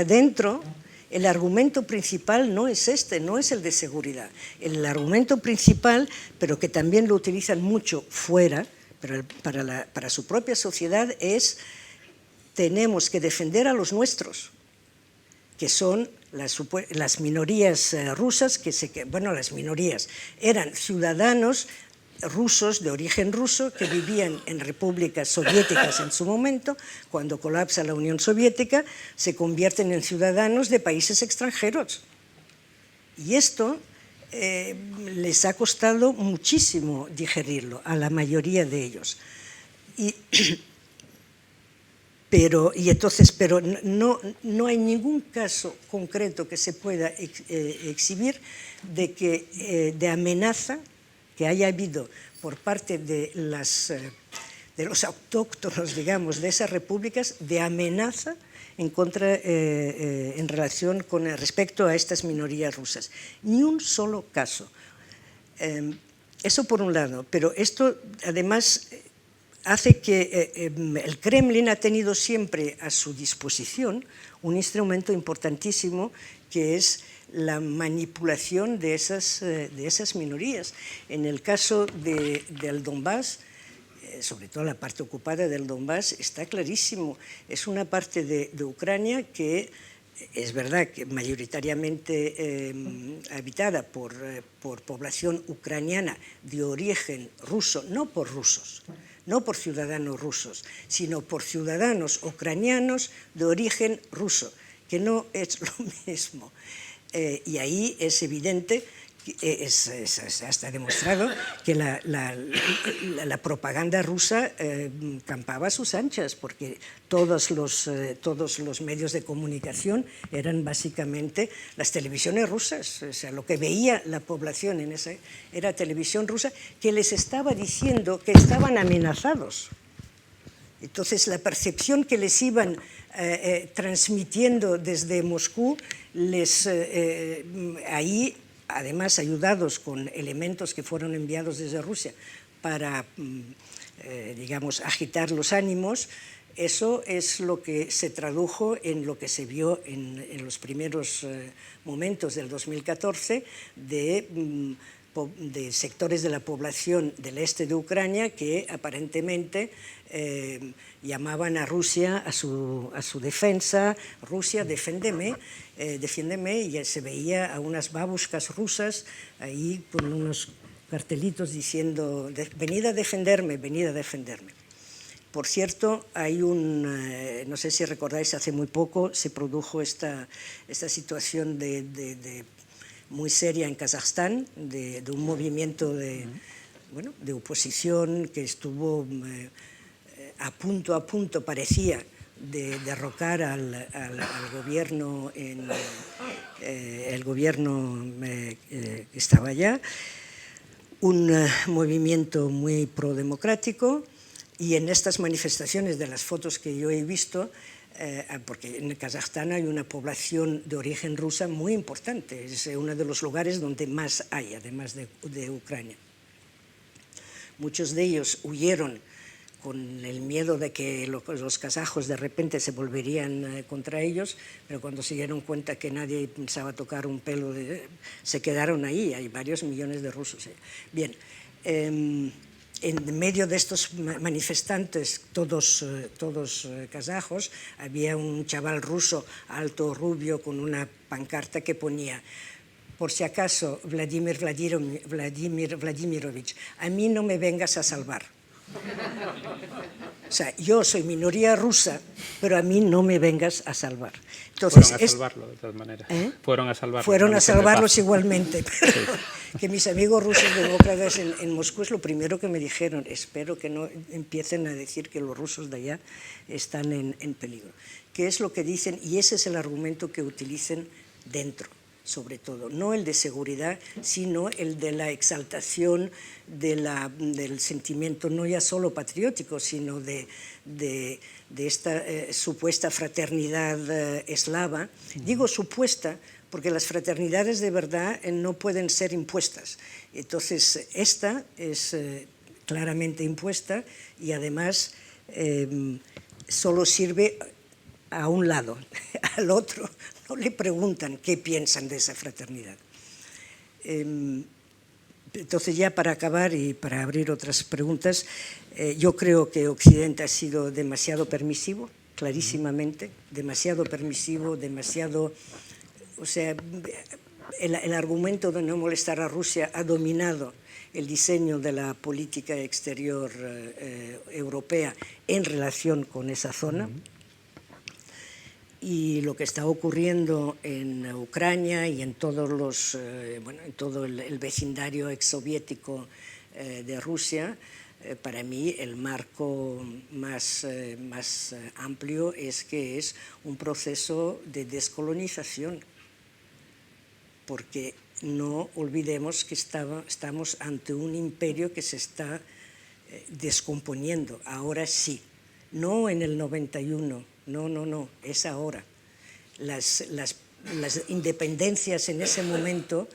Speaker 5: dentro, el argumento principal no es este, no es el de seguridad. El argumento principal, pero que también lo utilizan mucho fuera, para su propia sociedad, es: tenemos que defender a los nuestros, que son las minorías rusas, las minorías eran ciudadanos rusos de origen ruso que vivían en repúblicas soviéticas en su momento. Cuando colapsa la Unión Soviética, se convierten en ciudadanos de países extranjeros. Y esto les ha costado muchísimo digerirlo a la mayoría de ellos. Pero no hay ningún caso concreto que se pueda exhibir de amenaza que haya habido por parte de los autóctonos, digamos, de esas repúblicas, de amenaza en relación con respecto a estas minorías rusas. Ni un solo caso. Eso por un lado, pero esto además hace que el Kremlin ha tenido siempre a su disposición un instrumento importantísimo, que es la manipulación de esas minorías. En el caso del Donbass, sobre todo la parte ocupada del Donbass, está clarísimo. Es una parte de Ucrania que es verdad que mayoritariamente habitada por población ucraniana de origen ruso, no por rusos, no por ciudadanos rusos, sino por ciudadanos ucranianos de origen ruso, que no es lo mismo. Y ahí es evidente, está demostrado, que la propaganda rusa campaba a sus anchas, porque todos los medios de comunicación eran básicamente las televisiones rusas. O sea, lo que veía la población en esa era televisión rusa, que les estaba diciendo que estaban amenazados. Entonces, la percepción que les iban transmitiendo desde Moscú, ahí, además ayudados con elementos que fueron enviados desde Rusia para, digamos, agitar los ánimos, eso es lo que se tradujo en lo que se vio en los primeros momentos del 2014 de sectores de la población del este de Ucrania que aparentemente llamaban a Rusia a su defensa. Rusia, defiéndeme, y se veía a unas babushkas rusas ahí con unos cartelitos diciendo: venid a defenderme, venid a defenderme. Por cierto, hay no sé si recordáis, hace muy poco se produjo esta situación muy seria en Kazajstán, de un movimiento de oposición que estuvo a punto, parecía, de derrocar al gobierno, el gobierno que estaba allá, un movimiento muy prodemocrático. Y en estas manifestaciones, de las fotos que yo he visto, porque en Kazajstán hay una población de origen rusa muy importante, es uno de los lugares donde más hay, además de Ucrania. Muchos de ellos huyeron con el miedo de que los kazajos de repente se volverían contra ellos, pero cuando se dieron cuenta que nadie pensaba tocar un pelo, se quedaron ahí. Hay varios millones de rusos. Bien, en medio de estos manifestantes, todos kazajos, había un chaval ruso, alto, rubio, con una pancarta que ponía: por si acaso, Vladimir Vladimirovich, a mí no me vengas a salvar. O sea, yo soy minoría rusa, pero a mí no me vengas a salvar. Entonces,
Speaker 2: fueron a salvarlo, de todas maneras.
Speaker 5: ¿Eh?
Speaker 2: Fueron a salvarlo.
Speaker 5: Fueron a salvarlos igualmente. Pero que mis amigos rusos demócratas en Moscú es lo primero que me dijeron. Espero que no empiecen a decir que los rusos de allá están en peligro. ¿Qué es lo que dicen? Y ese es el argumento que utilicen dentro, sobre todo. No el de seguridad, sino el de la exaltación del sentimiento no ya solo patriótico, sino de esta supuesta fraternidad eslava. Digo supuesta porque las fraternidades de verdad no pueden ser impuestas. Entonces, esta es claramente impuesta y además solo sirve a un lado, al otro no le preguntan qué piensan de esa fraternidad. Entonces, ya para acabar y para abrir otras preguntas, yo creo que Occidente ha sido demasiado permisivo, clarísimamente, demasiado permisivo, demasiado... O sea, el argumento de no molestar a Rusia ha dominado el diseño de la política exterior europea en relación con esa zona. Y lo que está ocurriendo en Ucrania y en todos los, en todo el vecindario exsoviético de Rusia, para mí el marco más amplio es que es un proceso de descolonización, porque no olvidemos que estamos ante un imperio que se está descomponiendo, ahora sí, no en el 91, no, es ahora. Las independencias en ese momento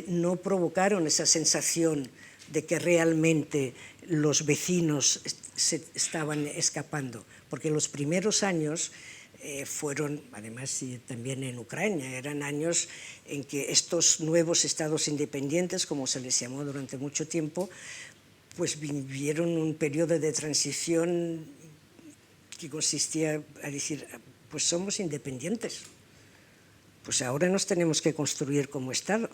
Speaker 5: no provocaron esa sensación de que realmente los vecinos se estaban escapando, porque los primeros años fueron, además también en Ucrania, eran años en que estos nuevos estados independientes, como se les llamó durante mucho tiempo, pues vivieron un periodo de transición que consistía a decir, pues somos independientes, pues ahora nos tenemos que construir como Estado.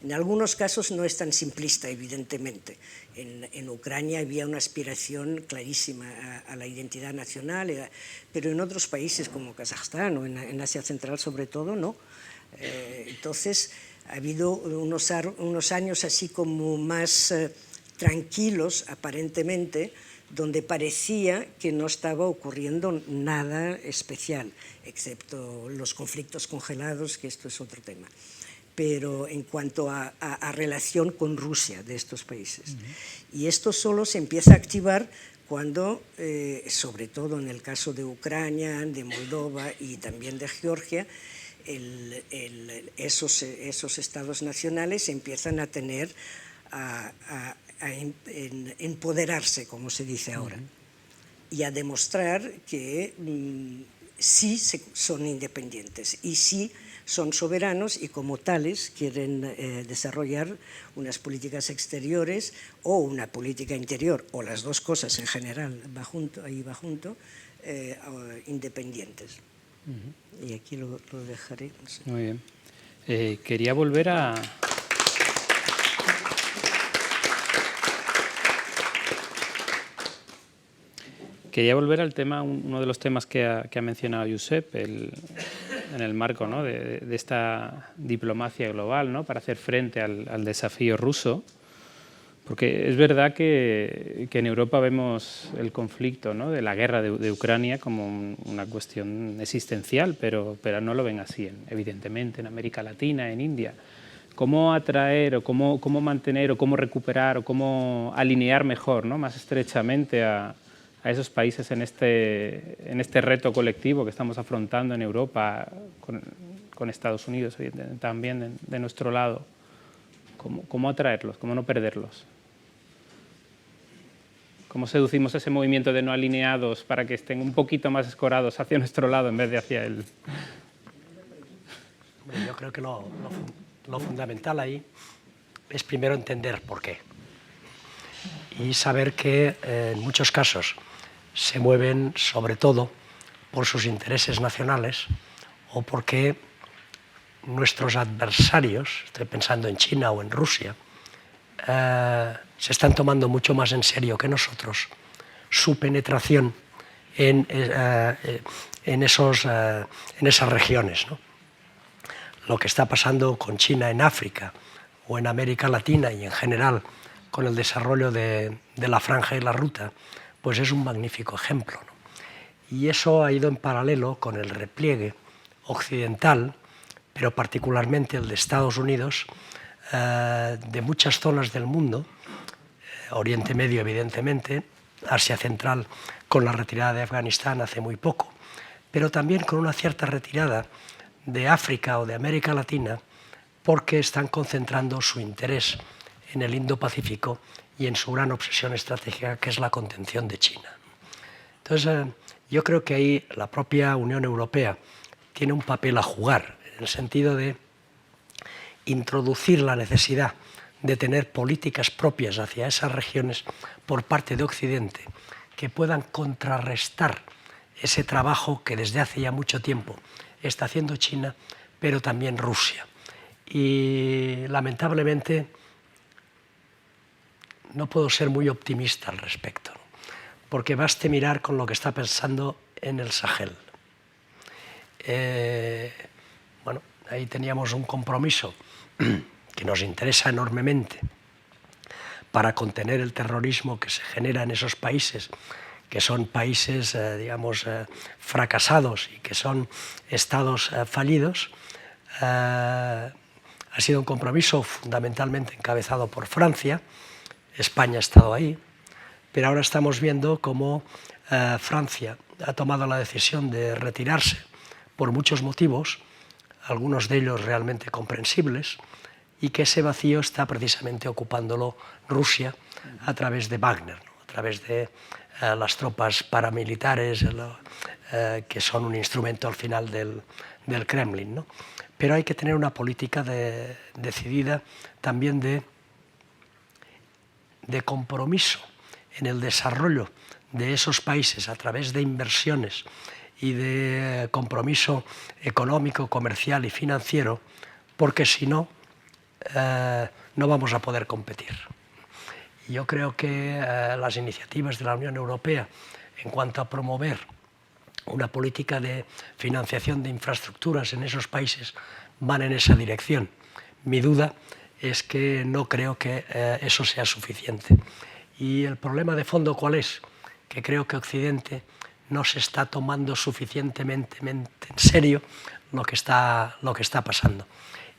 Speaker 5: En algunos casos no es tan simplista, evidentemente. En Ucrania había una aspiración clarísima a la identidad nacional, pero en otros países como Kazajstán o en Asia Central sobre todo, no. Entonces ha habido unos años así como más tranquilos, aparentemente, donde parecía que no estaba ocurriendo nada especial, excepto los conflictos congelados, que esto es otro tema. Pero en cuanto a relación con Rusia de estos países. Y esto solo se empieza a activar cuando, sobre todo en el caso de Ucrania, de Moldova y también de Georgia, esos estados nacionales empiezan a tener, a empoderarse, como se dice ahora, y a demostrar que sí son independientes y sí son soberanos y como tales quieren desarrollar unas políticas exteriores o una política interior, o las dos cosas en general, ahí va junto, independientes. Y aquí lo dejaré. No sé.
Speaker 2: Muy bien. Quería volver a... Quería volver al tema, uno de los temas que ha mencionado Josep, en el marco, ¿no?, de esta diplomacia global, ¿no?, para hacer frente al desafío ruso, porque es verdad que en Europa vemos el conflicto, ¿no?, de la guerra de Ucrania como una cuestión existencial, pero no lo ven así, evidentemente, en América Latina, en India. ¿Cómo atraer o cómo mantener o cómo recuperar o cómo alinear mejor, ¿no?, más estrechamente a esos países en este reto colectivo que estamos afrontando en Europa, con Estados Unidos también de nuestro lado? ¿Cómo atraerlos? ¿Cómo no perderlos? ¿Cómo seducimos ese movimiento de no alineados para que estén un poquito más escorados hacia nuestro lado en vez de hacia él?
Speaker 3: Yo creo que lo fundamental ahí es primero entender por qué. Y saber que en muchos casos se mueven sobre todo por sus intereses nacionales o porque nuestros adversarios, estoy pensando en China o en Rusia, se están tomando mucho más en serio que nosotros su penetración en esas regiones, ¿no? Lo que está pasando con China en África o en América Latina y en general con el desarrollo de la franja y la ruta, pues es un magnífico ejemplo, ¿no? Y eso ha ido en paralelo con el repliegue occidental, pero particularmente el de Estados Unidos, de muchas zonas del mundo, Oriente Medio evidentemente, Asia Central con la retirada de Afganistán hace muy poco, pero también con una cierta retirada de África o de América Latina, porque están concentrando su interés en el Indo-Pacífico y en su gran obsesión estratégica, que es la contención de China. Entonces, yo creo que ahí la propia Unión Europea tiene un papel a jugar, en el sentido de introducir la necesidad de tener políticas propias hacia esas regiones por parte de Occidente, que puedan contrarrestar ese trabajo que desde hace ya mucho tiempo está haciendo China, pero también Rusia. Y lamentablemente no puedo ser muy optimista al respecto, ¿no? Porque baste mirar con lo que está pensando en el Sahel. Bueno, ahí teníamos un compromiso que nos interesa enormemente para contener el terrorismo que se genera en esos países, que son países, digamos, fracasados y que son estados fallidos. Ha sido un compromiso fundamentalmente encabezado por Francia. España ha estado ahí, pero ahora estamos viendo cómo Francia ha tomado la decisión de retirarse por muchos motivos, algunos de ellos realmente comprensibles, y que ese vacío está precisamente ocupándolo Rusia a través de Wagner, ¿no? A través de las tropas paramilitares que son un instrumento al final del Kremlin, ¿no? Pero hay que tener una política decidida también de compromiso en el desarrollo de esos países a través de inversiones y de compromiso económico, comercial y financiero, porque si no, no vamos a poder competir. Yo creo que las iniciativas de la Unión Europea en cuanto a promover una política de financiación de infraestructuras en esos países van en esa dirección. Mi duda es que no creo que eso sea suficiente. Y el problema de fondo, ¿cuál es? Que creo que Occidente no se está tomando suficientemente en serio lo que está pasando.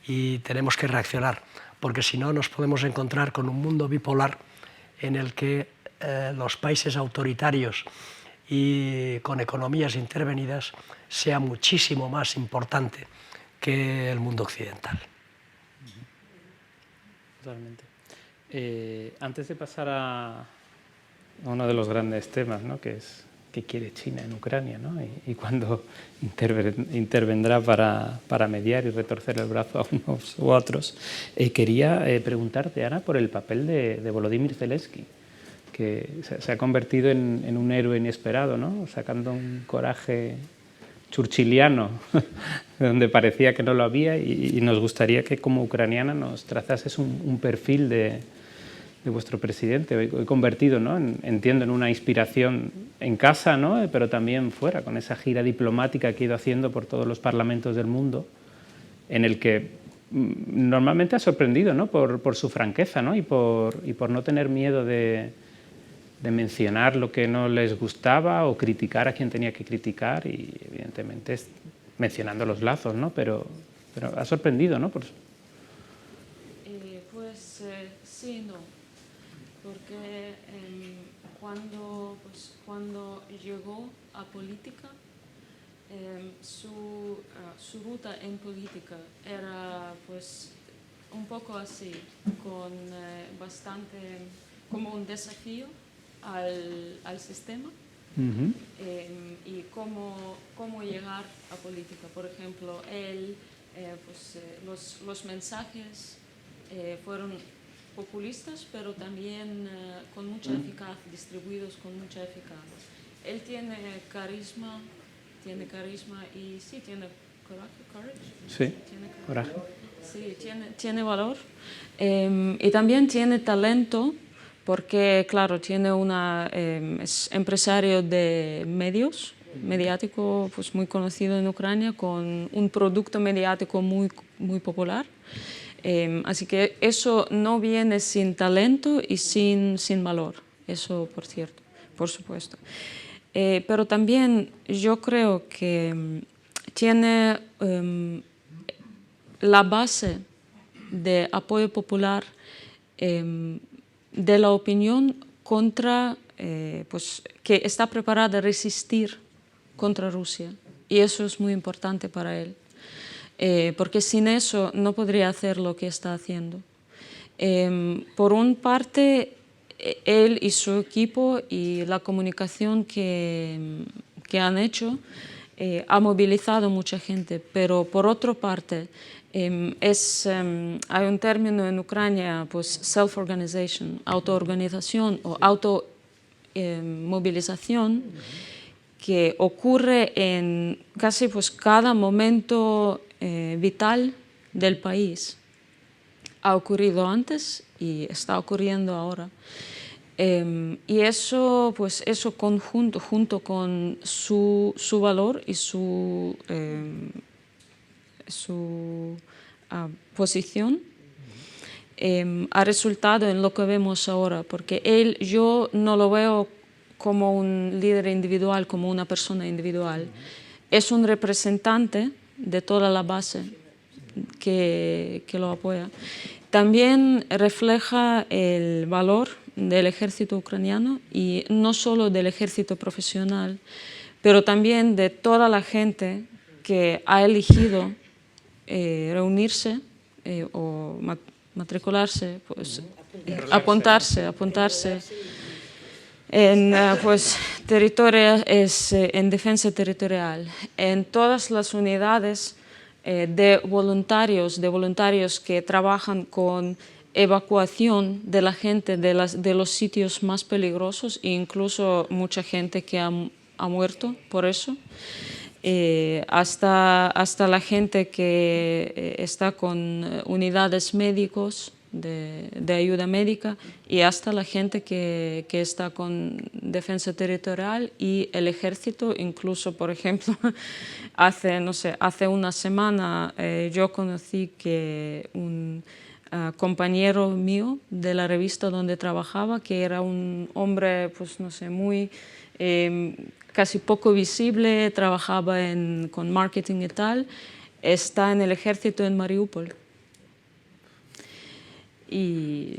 Speaker 3: Y tenemos que reaccionar, porque si no nos podemos encontrar con un mundo bipolar en el que los países autoritarios y con economías intervenidas sea muchísimo más importante que el mundo occidental.
Speaker 2: Totalmente. Antes de pasar a uno de los grandes temas, ¿no?, que es qué quiere China en Ucrania, ¿no?, y cuándo intervendrá para mediar y retorcer el brazo a unos u otros, quería preguntarte, Ana, por el papel de Volodymyr Zelensky, que se ha convertido en un héroe inesperado, ¿no?, sacando un coraje churchiliano donde parecía que no lo había, y nos gustaría que como ucraniana nos trazases un perfil de vuestro presidente, hoy convertido, ¿no?, entiendo, en una inspiración en casa, ¿no?, pero también fuera, con esa gira diplomática que ha ido haciendo por todos los parlamentos del mundo, en el que normalmente ha sorprendido, ¿no?, por su franqueza, ¿no?, y por no tener miedo de mencionar lo que no les gustaba o criticar a quien tenía que criticar, y evidentemente mencionando los lazos, ¿no?, pero ha sorprendido, ¿no?
Speaker 4: Pues sí, no, porque cuando llegó a política, su ruta en política era pues un poco así, con bastante como un desafío al sistema. Y cómo llegar a política. Por ejemplo, él, los mensajes fueron populistas, pero también con mucha eficacia, distribuidos con mucha eficacia. Él tiene carisma y sí, tiene coraje.
Speaker 2: Sí, coraje.
Speaker 4: Sí, tiene valor. Y también tiene talento, porque, claro, es empresario de medios, mediático, pues muy conocido en Ucrania, con un producto mediático muy, muy popular. Así que eso no viene sin talento y sin valor, eso por supuesto. Pero también yo creo que tiene la base de apoyo popular de la opinión contra, pues, que está preparada a resistir contra Rusia. Y eso es muy importante para él, porque sin eso no podría hacer lo que está haciendo. Por una parte, él y su equipo y la comunicación que han hecho ha movilizado mucha gente, pero por otra parte, hay un término en Ucrania, pues self-organization, autoorganización o automovilización, que ocurre en casi pues cada momento vital del país. Ha ocurrido antes y está ocurriendo ahora. Y eso, pues eso junto con su valor y su posición, ha resultado en lo que vemos ahora, porque yo no lo veo como un líder individual, como una persona individual. Es un representante de toda la base que lo apoya. También refleja el valor del ejército ucraniano, y no solo del ejército profesional, pero también de toda la gente que ha elegido reunirse o matricularse, pues, apuntarse en en defensa territorial, en todas las unidades de voluntarios que trabajan con evacuación de la gente de los sitios más peligrosos, e incluso mucha gente que ha muerto por eso. Hasta la gente que está con unidades médicos de ayuda médica, y hasta la gente que está con defensa territorial y el ejército. Incluso, por ejemplo, hace una semana yo conocí que un compañero mío de la revista donde trabajaba, que era un hombre, pues no sé, muy casi poco visible, trabajaba con marketing y tal, está en el ejército en Mariupol. Y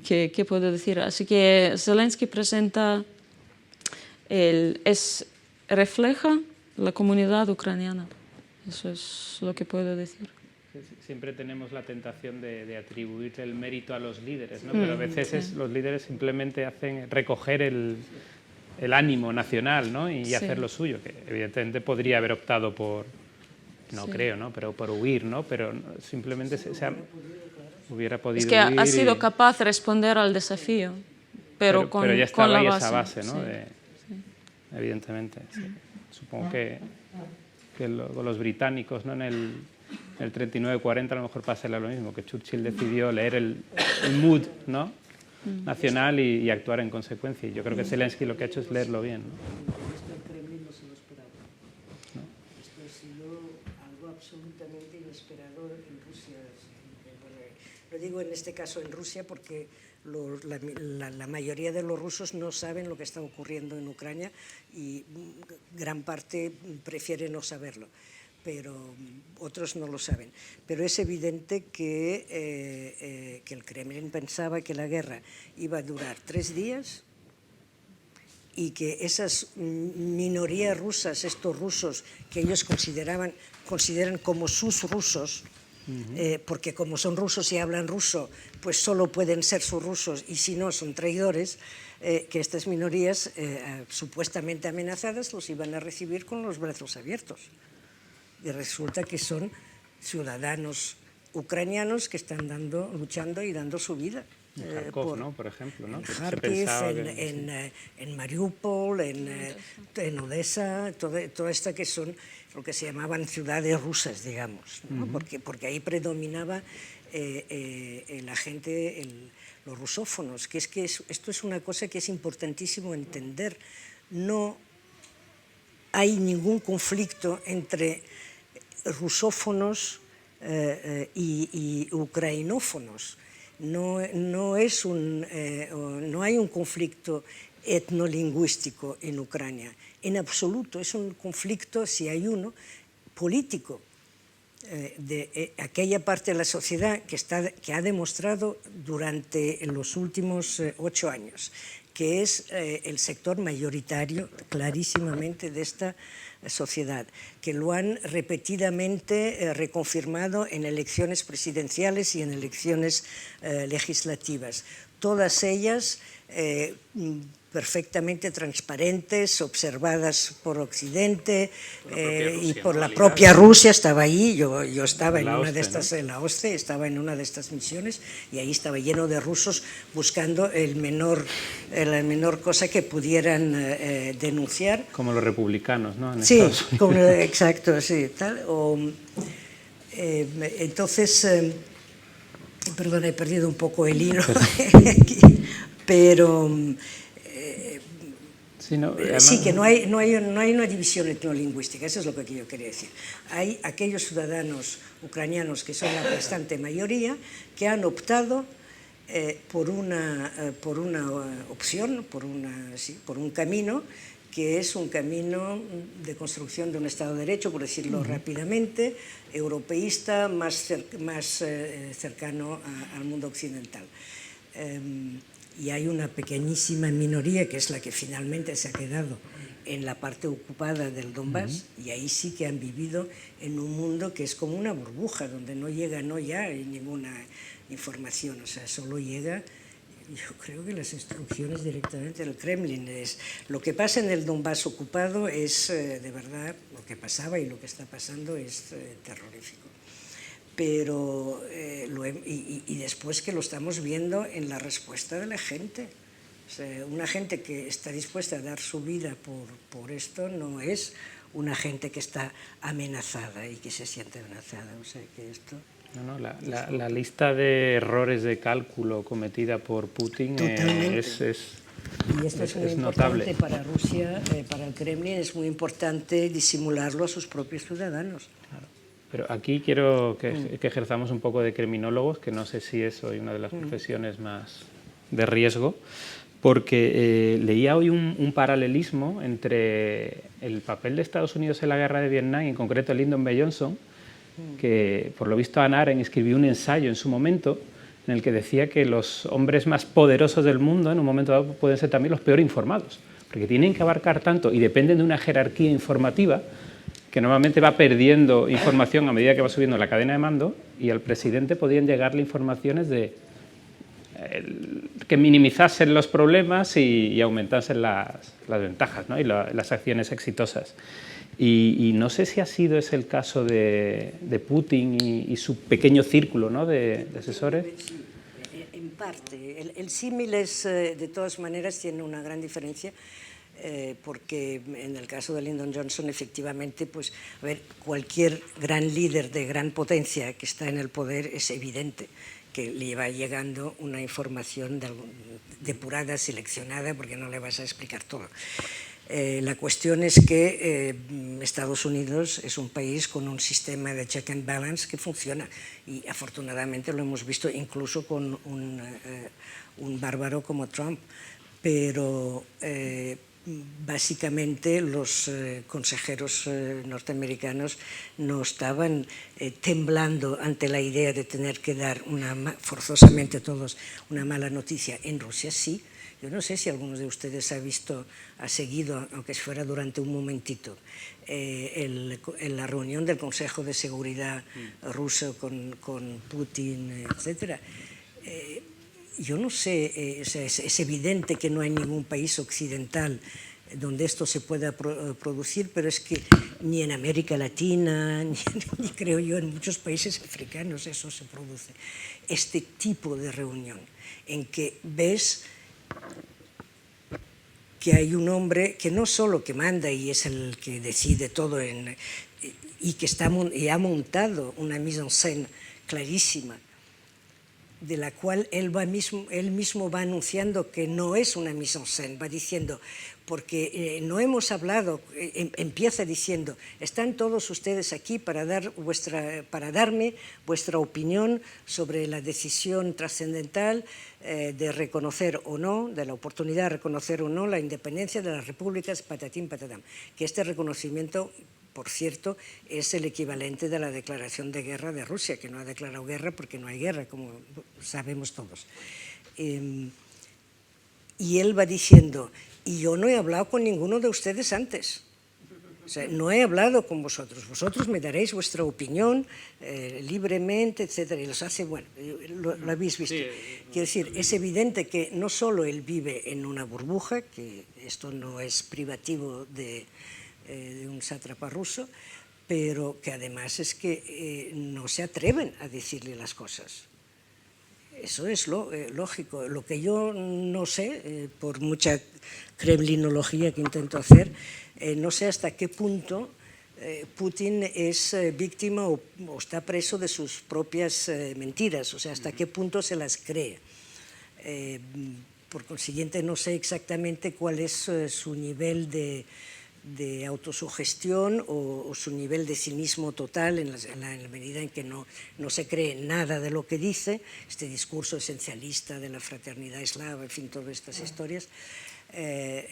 Speaker 4: ¿qué puedo decir? Así que Zelensky refleja la comunidad ucraniana. Eso es lo que puedo decir.
Speaker 2: Siempre tenemos la tentación de atribuir el mérito a los líderes, ¿no? Pero a veces los líderes simplemente hacen recoger el ánimo nacional, ¿no? Y hacer lo suyo, que evidentemente podría haber optado por, no creo, ¿no? Pero por huir, ¿no? Pero simplemente hubiera podido
Speaker 4: huir. Es que ha sido
Speaker 2: y
Speaker 4: capaz de responder al desafío, pero ya estaba con la base.
Speaker 2: Esa base, ¿no? Evidentemente, sí. Supongo que los británicos, ¿no? En el 39-40 a lo mejor pasa lo mismo, que Churchill decidió leer el mood, ¿no? Nacional y actuar en consecuencia. Y yo creo que Zelensky lo que ha hecho es leerlo bien, ¿no?
Speaker 5: Esto el Kremlin no se lo esperaba. ¿No? Esto ha sido algo absolutamente inesperado en Rusia. Lo digo en este caso en Rusia porque la mayoría de los rusos no saben lo que está ocurriendo en Ucrania, y gran parte prefiere no saberlo, pero otros no lo saben. Pero es evidente que el Kremlin pensaba que la guerra iba a durar 3 días y que esas minorías rusas, estos rusos que ellos consideran como sus rusos, porque como son rusos y hablan ruso, pues solo pueden ser sus rusos, y si no son traidores, que estas minorías supuestamente amenazadas los iban a recibir con los brazos abiertos. Y resulta que son ciudadanos ucranianos que están luchando y dando su vida.
Speaker 2: En Kharkov, ¿no? Por ejemplo, ¿no?
Speaker 5: En Kharkiv, en Mariupol, en Odessa, toda esta que son lo que se llamaban ciudades rusas, digamos, ¿no? Porque ahí predominaba la gente, los rusófonos, que esto es una cosa que es importantísimo entender. No hay ningún conflicto entre rusófonos y ucrainófonos. No hay un conflicto etnolingüístico en Ucrania, en absoluto. Es un conflicto, si hay uno, político, de aquella parte de la sociedad que ha demostrado durante los últimos 8 años que es el sector mayoritario clarísimamente de esta sociedad, que lo han repetidamente reconfirmado en elecciones presidenciales y en elecciones legislativas. Todas ellas perfectamente transparentes, observadas por Occidente y por la propia Rusia. Estaba ahí, yo estaba en una de estas, en la OSCE, estaba en una de estas misiones y ahí estaba lleno de rusos buscando la menor cosa que pudieran denunciar.
Speaker 2: Como los republicanos, ¿no? En
Speaker 5: Sí,
Speaker 2: exacto,
Speaker 5: sí, tal. Entonces, perdón, he perdido un poco el hilo, pero sí, que no hay una división etnolingüística, eso es lo que yo quería decir. Hay aquellos ciudadanos ucranianos que son la bastante mayoría que han optado por una opción, por un camino que es un camino de construcción de un Estado de Derecho, por decirlo rápidamente, europeísta, más cercano al mundo occidental. Y hay una pequeñísima minoría que es la que finalmente se ha quedado en la parte ocupada del Donbass, y ahí sí que han vivido en un mundo que es como una burbuja, donde no llega ya ninguna información, o sea, solo llega, yo creo que las instrucciones directamente del Kremlin. Lo que pasa en el Donbass ocupado es, de verdad, lo que pasaba y lo que está pasando es terrorífico. Pero y después que lo estamos viendo en la respuesta de la gente. O sea, una gente que está dispuesta a dar su vida por esto no es una gente que está amenazada y que se siente amenazada. O sea, que esto...
Speaker 2: La lista de errores de cálculo cometida por Putin es
Speaker 5: y esto es muy
Speaker 2: notable.
Speaker 5: importante para Rusia, para el Kremlin, es muy importante disimularlo a sus propios ciudadanos.
Speaker 2: Claro. Pero aquí quiero que ejerzamos un poco de criminólogos, que no sé si es hoy una de las profesiones más de riesgo, porque leía hoy un paralelismo entre el papel de Estados Unidos en la guerra de Vietnam, y en concreto Lyndon B. Johnson, que por lo visto Hannah Arendt escribió un ensayo en su momento en el que decía que los hombres más poderosos del mundo en un momento dado pueden ser también los peor informados, porque tienen que abarcar tanto y dependen de una jerarquía informativa que normalmente va perdiendo información a medida que va subiendo la cadena de mando, y al presidente podían llegarle informaciones que minimizasen los problemas y aumentasen las ventajas, ¿no? Y las acciones exitosas. Y no sé si ese el caso de Putin y su pequeño círculo, ¿no?, de asesores.
Speaker 5: Sí, en parte. El símil es, de todas maneras, tiene una gran diferencia. Porque en el caso de Lyndon Johnson, efectivamente, pues, a ver, cualquier gran líder de gran potencia que está en el poder, es evidente que le va llegando una información depurada, seleccionada, porque no le vas a explicar todo. La cuestión es que Estados Unidos es un país con un sistema de check and balance que funciona, y afortunadamente lo hemos visto incluso con un bárbaro como Trump, pero básicamente los consejeros norteamericanos no estaban temblando ante la idea de tener que dar forzosamente todos una mala noticia. En Rusia sí. Yo no sé si alguno de ustedes ha seguido, aunque fuera durante un momentito, en la reunión del Consejo de Seguridad ruso con Putin, etc. Yo no sé, es evidente que no hay ningún país occidental donde esto se pueda producir, pero es que ni en América Latina, ni creo yo en muchos países africanos eso se produce. Este tipo de reunión en que ves que hay un hombre que no solo que manda y es el que decide todo y que ha montado una mise en scène clarísima, de la cual él mismo va anunciando que no es una mise en scène, va diciendo, porque no hemos hablado, empieza diciendo, están todos ustedes aquí para darme vuestra opinión sobre la decisión trascendental de reconocer o no, de la oportunidad de reconocer o no la independencia de las repúblicas, patatín, patatán, que este reconocimiento, por cierto, es el equivalente de la declaración de guerra de Rusia, que no ha declarado guerra porque no hay guerra, como sabemos todos. Y él va diciendo, y yo no he hablado con ninguno de ustedes antes. O sea, no he hablado con vosotros. Vosotros me daréis vuestra opinión libremente, etcétera. Y los hace, bueno, lo habéis visto.
Speaker 2: Sí,
Speaker 5: Quiero decir, es evidente que no solo él vive en una burbuja, que esto no es privativo de un sátrapa ruso, pero que además es que no se atreven a decirle las cosas. Eso es lógico. Lo que yo no sé, por mucha kremlinología que intento hacer, no sé hasta qué punto Putin es víctima o está preso de sus propias mentiras, o sea, hasta qué punto se las cree. Por consiguiente, no sé exactamente cuál es su nivel de autosugestión o su nivel de cinismo total en la medida en que no se cree nada de lo que dice, este discurso esencialista de la fraternidad eslava, en fin, todas estas historias,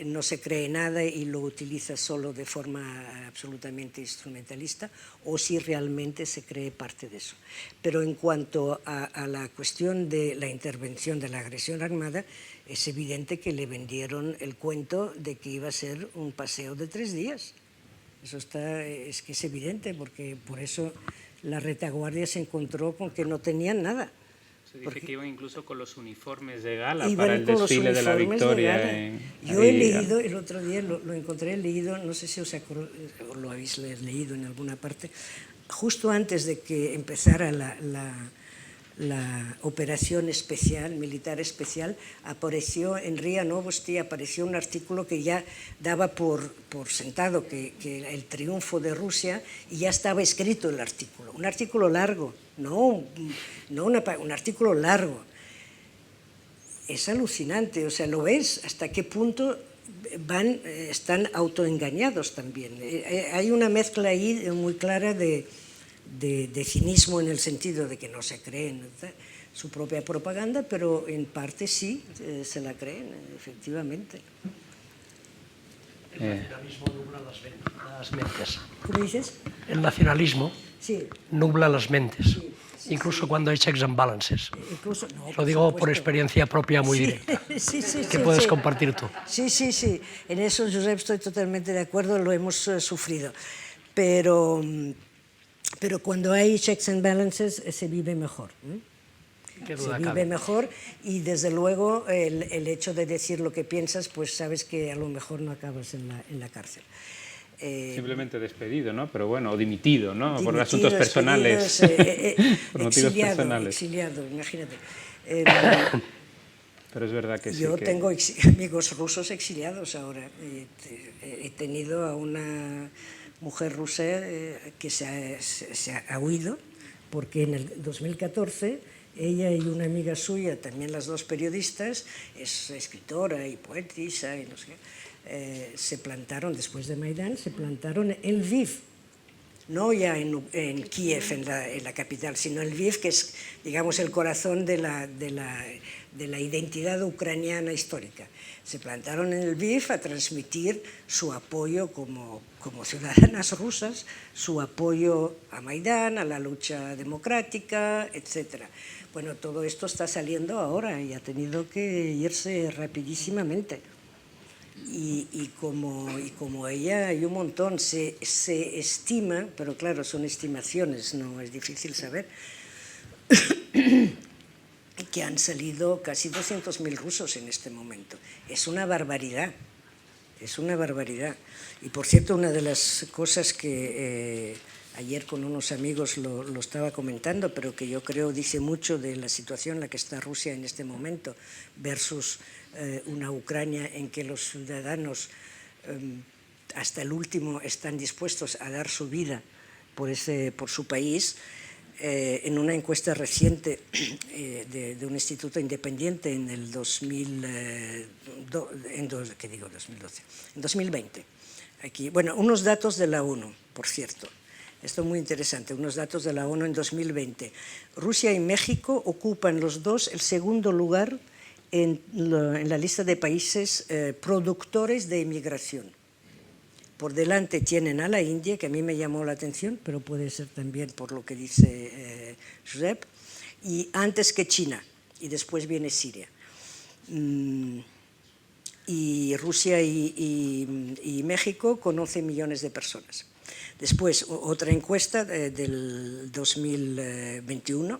Speaker 5: no se cree nada y lo utiliza solo de forma absolutamente instrumentalista, o si realmente se cree parte de eso. Pero en cuanto a la cuestión de la intervención de la agresión armada, es evidente que le vendieron el cuento de que iba a ser un paseo de 3 días. Eso es que es evidente, porque por eso la retaguardia se encontró con que no tenían nada.
Speaker 2: Se dice que iban incluso con los uniformes de gala
Speaker 5: Iban
Speaker 2: para el desfile de la victoria.
Speaker 5: Yo he leído, el otro día lo encontré, he leído, no sé si os lo habéis leído en alguna parte, justo antes de que empezara la operación especial, militar especial, apareció en RIA Novosti, apareció un artículo que ya daba por sentado que el triunfo de Rusia, y ya estaba escrito el artículo, un artículo largo, un artículo largo. Es alucinante, o sea, lo ves hasta qué punto están autoengañados también. Hay una mezcla ahí muy clara de cinismo, en el sentido de que no se creen su propia propaganda, pero en parte sí se la creen, efectivamente.
Speaker 3: El nacionalismo nubla las mentes.
Speaker 5: ¿Cómo dices?
Speaker 3: El nacionalismo
Speaker 5: Sí.
Speaker 3: nubla las mentes,
Speaker 5: Sí,
Speaker 3: incluso cuando hay checks and balances.
Speaker 5: Incluso, no,
Speaker 3: Lo digo por experiencia propia muy directa.
Speaker 5: Sí,
Speaker 3: ¿Qué puedes compartir tú?
Speaker 5: Sí. En eso, Josep, estoy totalmente de acuerdo, lo hemos sufrido. Pero cuando hay checks and balances se vive mejor.
Speaker 3: ¿Qué
Speaker 5: Se
Speaker 3: duda
Speaker 5: vive
Speaker 3: cabe?
Speaker 5: mejor, y desde luego el hecho de decir lo que piensas, pues sabes que a lo mejor no acabas en la cárcel.
Speaker 2: Simplemente despedido, ¿no? Pero bueno, o dimitido, ¿no? Por
Speaker 5: Dimitido,
Speaker 2: asuntos personales.
Speaker 5: despedidos,
Speaker 2: Por motivos personales.
Speaker 5: exiliado, imagínate.
Speaker 2: Pero es verdad que sí.
Speaker 5: Yo tengo amigos rusos exiliados ahora. He tenido a una mujer rusa que se ha huido, porque en el 2014 ella y una amiga suya, también las dos periodistas, es escritora y poetisa y no sé qué, se plantaron, después de Maidán, se plantaron en Lviv, no ya en Kiev, en la capital, sino en Lviv, que es, digamos, el corazón de la identidad ucraniana histórica. Se plantaron en Lviv a transmitir su apoyo como ciudadanas rusas, su apoyo a Maidán, a la lucha democrática, etc. Bueno, todo esto está saliendo ahora y ha tenido que irse rapidísimamente. Y como ella hay un montón, se estima, pero claro, son estimaciones, no es difícil saber, que han salido casi 200.000 rusos en este momento. Es una barbaridad, es una barbaridad. Y por cierto, una de las cosas que ayer con unos amigos lo estaba comentando, pero que yo creo dice mucho de la situación en la que está Rusia en este momento versus una Ucrania en que los ciudadanos hasta el último están dispuestos a dar su vida por su país, en una encuesta reciente de un instituto independiente en el 2020. Aquí, bueno, unos datos de la ONU, por cierto. Esto es muy interesante, unos datos de la ONU en 2020. Rusia y México ocupan los dos el segundo lugar en la lista de países productores de inmigración. Por delante tienen a la India, que a mí me llamó la atención, pero puede ser también por lo que dice Josep, y antes que China, y después viene Siria. Y Rusia y México con 11 millones de personas. Después, otra encuesta del 2021.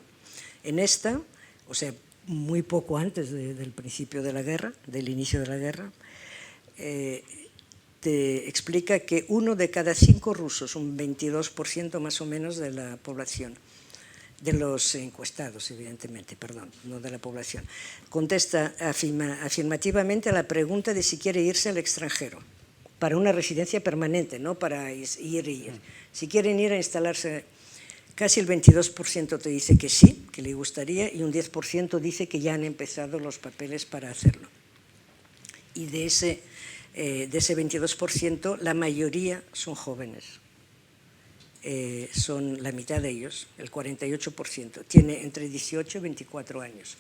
Speaker 5: En esta, o sea, muy poco antes del principio de la guerra, del inicio de la guerra, te explica que 1 de cada 5 rusos, un 22% más o menos de la población, de los encuestados, evidentemente, perdón, no de la población, contesta afirmativamente a la pregunta de si quiere irse al extranjero, para una residencia permanente, no para ir y ir. Si quieren ir a instalarse, casi el 22% te dice que sí, que le gustaría, y un 10% dice que ya han empezado los papeles para hacerlo. Y de ese 22%, la mayoría son jóvenes. Son la mitad de ellos, el 48%, tiene entre 18 y 24 años.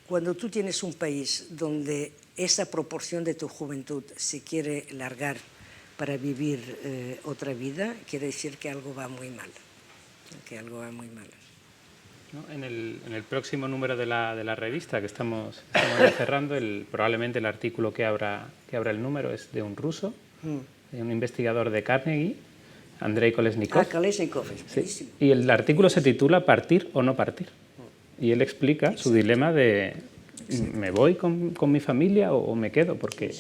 Speaker 5: Cuando tú tienes un país donde esa proporción de tu juventud se quiere largar para vivir otra vida, quiere decir que algo va muy mal. Que algo va muy mal.
Speaker 2: ¿No? En el próximo número de la revista que estamos ya cerrando, probablemente el artículo que abra el número es de un ruso, de un investigador de Carnegie, Andrei Kolesnikov.
Speaker 5: Kolesnikov, es buenísimo.
Speaker 2: Sí. Y el artículo se titula ¿Partir o no partir? Y él explica su dilema de ¿me voy con mi familia o me quedo? Porque,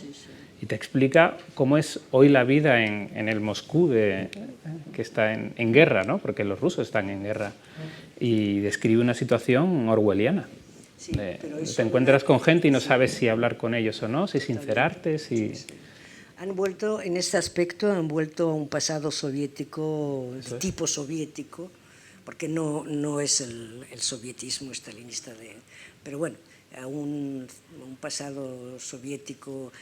Speaker 2: y te explica cómo es hoy la vida en el Moscú que está en guerra, ¿no? Porque los rusos están en guerra. Y describe una situación orwelliana.
Speaker 5: Sí,
Speaker 2: te encuentras con gente y no sabes si hablar con ellos o no, si sincerarte, si...
Speaker 5: Han vuelto, en este aspecto, han vuelto a un pasado soviético, tipo soviético, porque no es el sovietismo estalinista, pero bueno, a un pasado soviético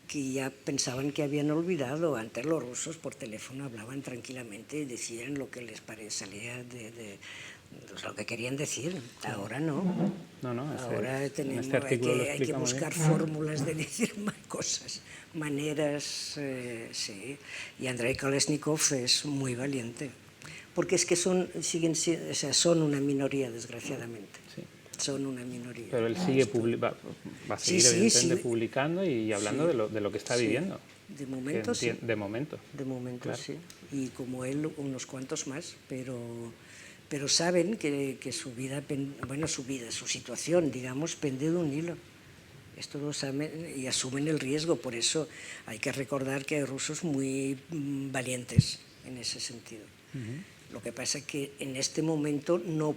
Speaker 5: que ya pensaban que habían olvidado. Antes los rusos por teléfono hablaban tranquilamente y decían lo que les salía de lo que querían decir. Ahora no. Ahora hay que buscar fórmulas de decir más cosas, maneras, sí. Y Andrei Kolesnikov es muy valiente, porque es que son una minoría, desgraciadamente. Sí. Son una minoría.
Speaker 2: Pero él sigue va a seguir evidentemente publicando y hablando de lo que está viviendo.
Speaker 5: De momento sí.
Speaker 2: De momento.
Speaker 5: De momento claro. Sí. Y como él, unos cuantos más, pero saben que su vida, su situación, digamos, pende de un hilo. Esto lo saben y asumen el riesgo. Por eso hay que recordar que hay rusos muy valientes en ese sentido. Lo que pasa es que en este momento no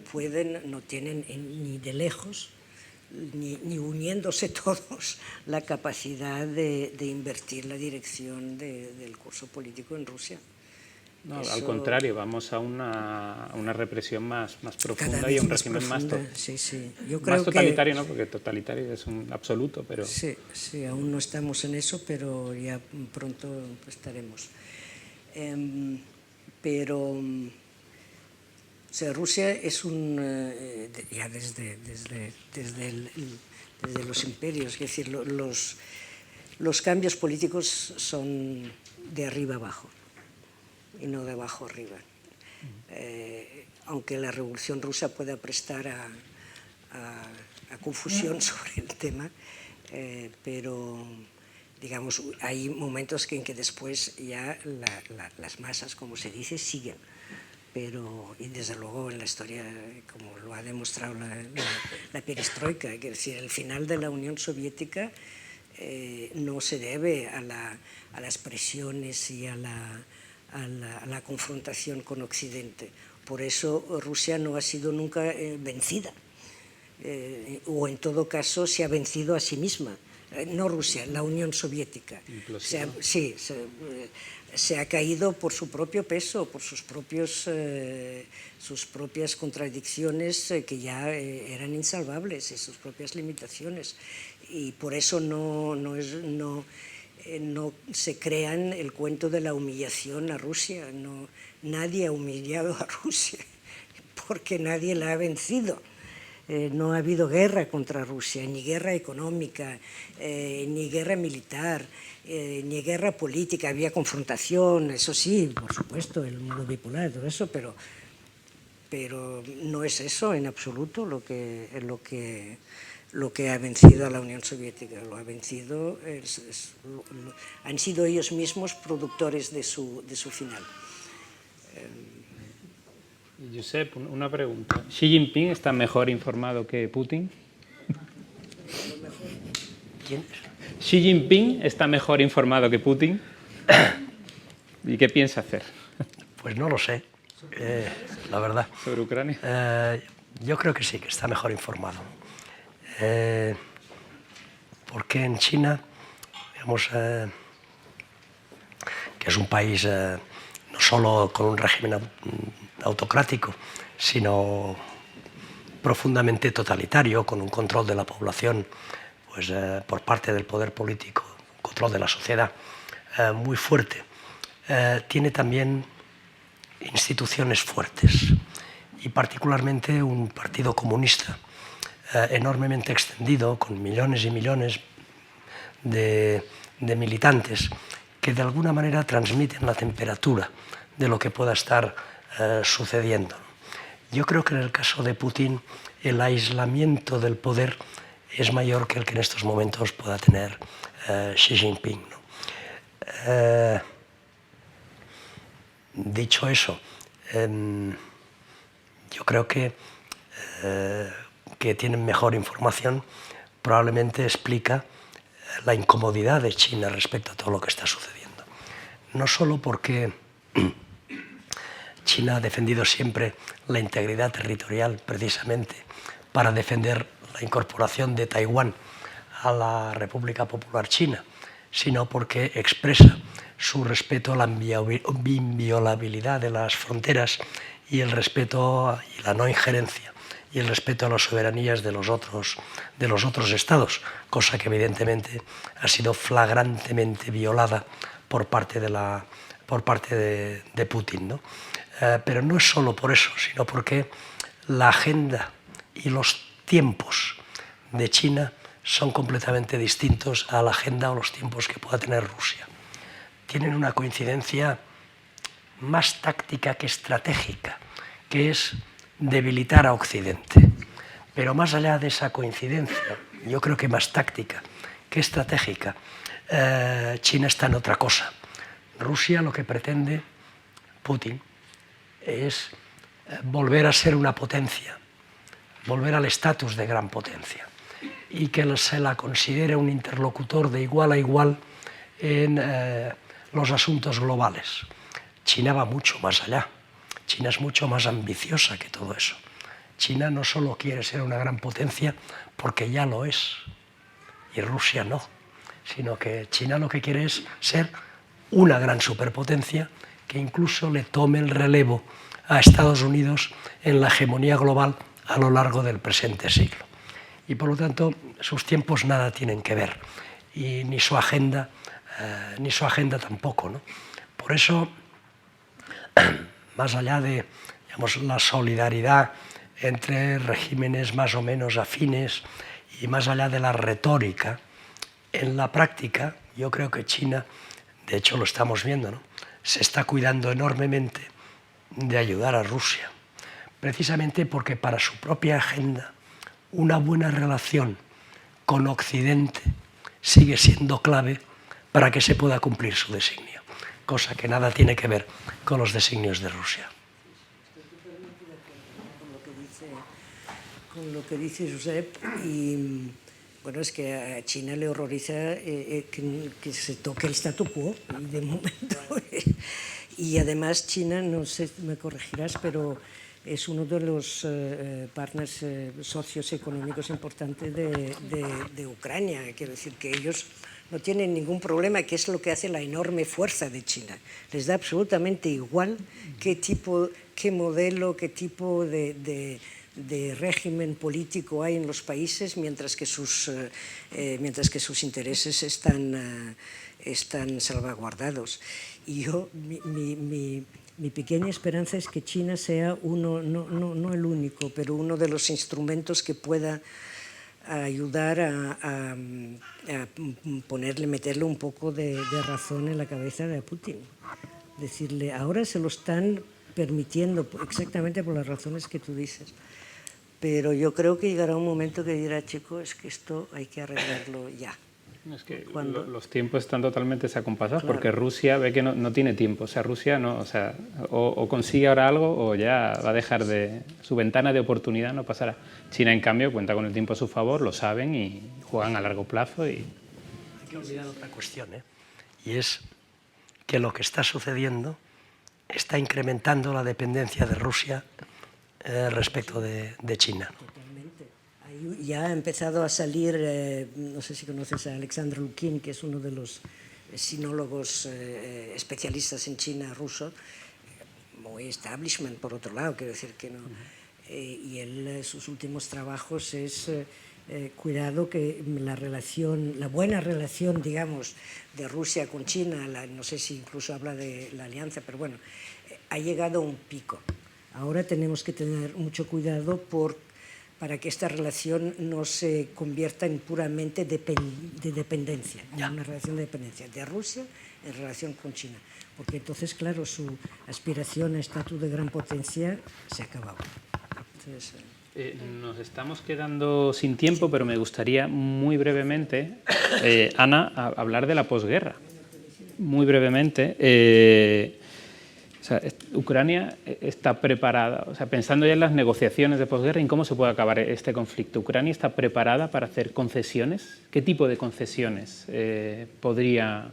Speaker 5: tienen ni de lejos, ni uniéndose todos, la capacidad de invertir la dirección del curso político en Rusia.
Speaker 2: No, al contrario, vamos a una represión más profunda y a un régimen más totalitario, ¿no? Porque totalitario es un absoluto, pero...
Speaker 5: Sí, aún no estamos en eso, pero ya pronto estaremos. Pero... O sea, Rusia es ya desde los imperios, es decir, los cambios políticos son de arriba abajo y no de abajo arriba. Aunque la Revolución Rusa pueda prestar a confusión sobre el tema, pero digamos, hay momentos en que después ya las masas, como se dice, siguen. Y desde luego en la historia, como lo ha demostrado la perestroika, es decir, el final de la Unión Soviética no se debe a las presiones y a la confrontación con Occidente. Por eso Rusia no ha sido nunca vencida, o en todo caso se ha vencido a sí misma. no Rusia, la Unión Soviética. Se ha caído por su propio peso, por sus propias contradicciones que ya eran insalvables y sus propias limitaciones. Y por eso no se crean el cuento de la humillación a Rusia. Nadie ha humillado a Rusia porque nadie la ha vencido. No ha habido guerra contra Rusia, ni guerra económica, ni guerra militar, ni guerra política. Había confrontación, eso sí, por supuesto, el mundo bipolar, todo eso, pero no es eso en absoluto lo que ha vencido a la Unión Soviética. Lo ha vencido, han sido ellos mismos productores de su final.
Speaker 2: Josep, una pregunta. ¿Xi Jinping está mejor informado que Putin?
Speaker 3: ¿Quién?
Speaker 2: ¿Xi Jinping está mejor informado que Putin? ¿Y qué piensa hacer?
Speaker 3: Pues no lo sé, la verdad.
Speaker 2: ¿Sobre Ucrania?
Speaker 3: Yo creo que sí, que está mejor informado. Porque en China, digamos, que es un país no solo con un régimen autocrático, sino profundamente totalitario, con un control de la población pues, por parte del poder político, un control de la sociedad muy fuerte. Tiene también instituciones fuertes y particularmente un partido comunista enormemente extendido, con millones y millones de militantes que de alguna manera transmiten la temperatura de lo que pueda estar sucediendo. Yo creo que en el caso de Putin el aislamiento del poder es mayor que el que en estos momentos pueda tener Xi Jinping, ¿no? Dicho eso, yo creo que tienen mejor información probablemente explica la incomodidad de China respecto a todo lo que está sucediendo. No solo porque China ha defendido siempre la integridad territorial precisamente para defender la incorporación de Taiwán a la República Popular China, sino porque expresa su respeto a la inviolabilidad de las fronteras y el respeto y la no injerencia y el respeto a las soberanías de los otros estados, cosa que evidentemente ha sido flagrantemente violada por parte de Putin, ¿no? Pero no es solo por eso, sino porque la agenda y los tiempos de China son completamente distintos a la agenda o los tiempos que pueda tener Rusia. Tienen una coincidencia más táctica que estratégica, que es debilitar a Occidente. Pero más allá de esa coincidencia, yo creo que más táctica que estratégica, China está en otra cosa. Rusia lo que pretende, Putin, es volver a ser una potencia, volver al estatus de gran potencia y que se la considere un interlocutor de igual a igual en los asuntos globales. China va mucho más allá. China es mucho más ambiciosa que todo eso. China no solo quiere ser una gran potencia porque ya lo es, y Rusia no, sino que China lo que quiere es ser una gran superpotencia que incluso le tome el relevo a Estados Unidos en la hegemonía global a lo largo del presente siglo. Y por lo tanto, sus tiempos nada tienen que ver, y ni su agenda tampoco, ¿no? Por eso, más allá de, digamos, la solidaridad entre regímenes más o menos afines y más allá de la retórica, en la práctica yo creo que China, de hecho lo estamos viendo, ¿no?, se está cuidando enormemente de ayudar a Rusia, precisamente porque para su propia agenda una buena relación con Occidente sigue siendo clave para que se pueda cumplir su designio, cosa que nada tiene que ver con los designios de Rusia.
Speaker 5: Con lo que dice Josep, y bueno, es que a China le horroriza que se toque el statu quo de momento. Y además China, no sé, me corregirás, pero es uno de los partners socios económicos importantes de Ucrania. Quiero decir que ellos no tienen ningún problema, que es lo que hace la enorme fuerza de China. Les da absolutamente igual qué tipo, qué modelo, qué tipo de régimen político hay en los países, mientras que sus intereses están salvaguardados. Y yo, mi pequeña esperanza es que China sea uno, no el único, pero uno de los instrumentos que pueda ayudar a meterle un poco de razón en la cabeza de Putin. Decirle, ahora se lo están permitiendo exactamente por las razones que tú dices. Pero yo creo que llegará un momento que dirá, chico, es que esto hay que arreglarlo ya.
Speaker 2: Es que los tiempos están totalmente desacompasados, claro. Porque Rusia ve que no tiene tiempo. O sea, Rusia no, o sea, o consigue ahora algo o ya va a dejar de... Su ventana de oportunidad no pasará. China, en cambio, cuenta con el tiempo a su favor, lo saben y juegan a largo plazo. Y...
Speaker 3: Hay que olvidar otra cuestión, y es que lo que está sucediendo está incrementando la dependencia de Rusia respecto de China.
Speaker 5: Ya ha empezado a salir, no sé si conoces a Alexander Lukin, que es uno de los sinólogos especialistas en China ruso, muy establishment por otro lado, quiero decir que no. Y él, sus últimos trabajos es cuidado que la buena relación, digamos, de Rusia con China, no sé si incluso habla de la alianza, pero bueno, ha llegado a un pico. Ahora tenemos que tener mucho cuidado para que esta relación no se convierta en puramente de dependencia, una relación de dependencia de Rusia en relación con China, porque entonces, claro, su aspiración a estatus de gran potencia se ha acabado. Entonces,
Speaker 2: nos estamos quedando sin tiempo, pero me gustaría muy brevemente, Ana, hablar de la posguerra. Muy brevemente. O sea, Ucrania está preparada, o sea, pensando ya en las negociaciones de posguerra y en cómo se puede acabar este conflicto. ¿Ucrania está preparada para hacer concesiones? ¿Qué tipo de concesiones podría,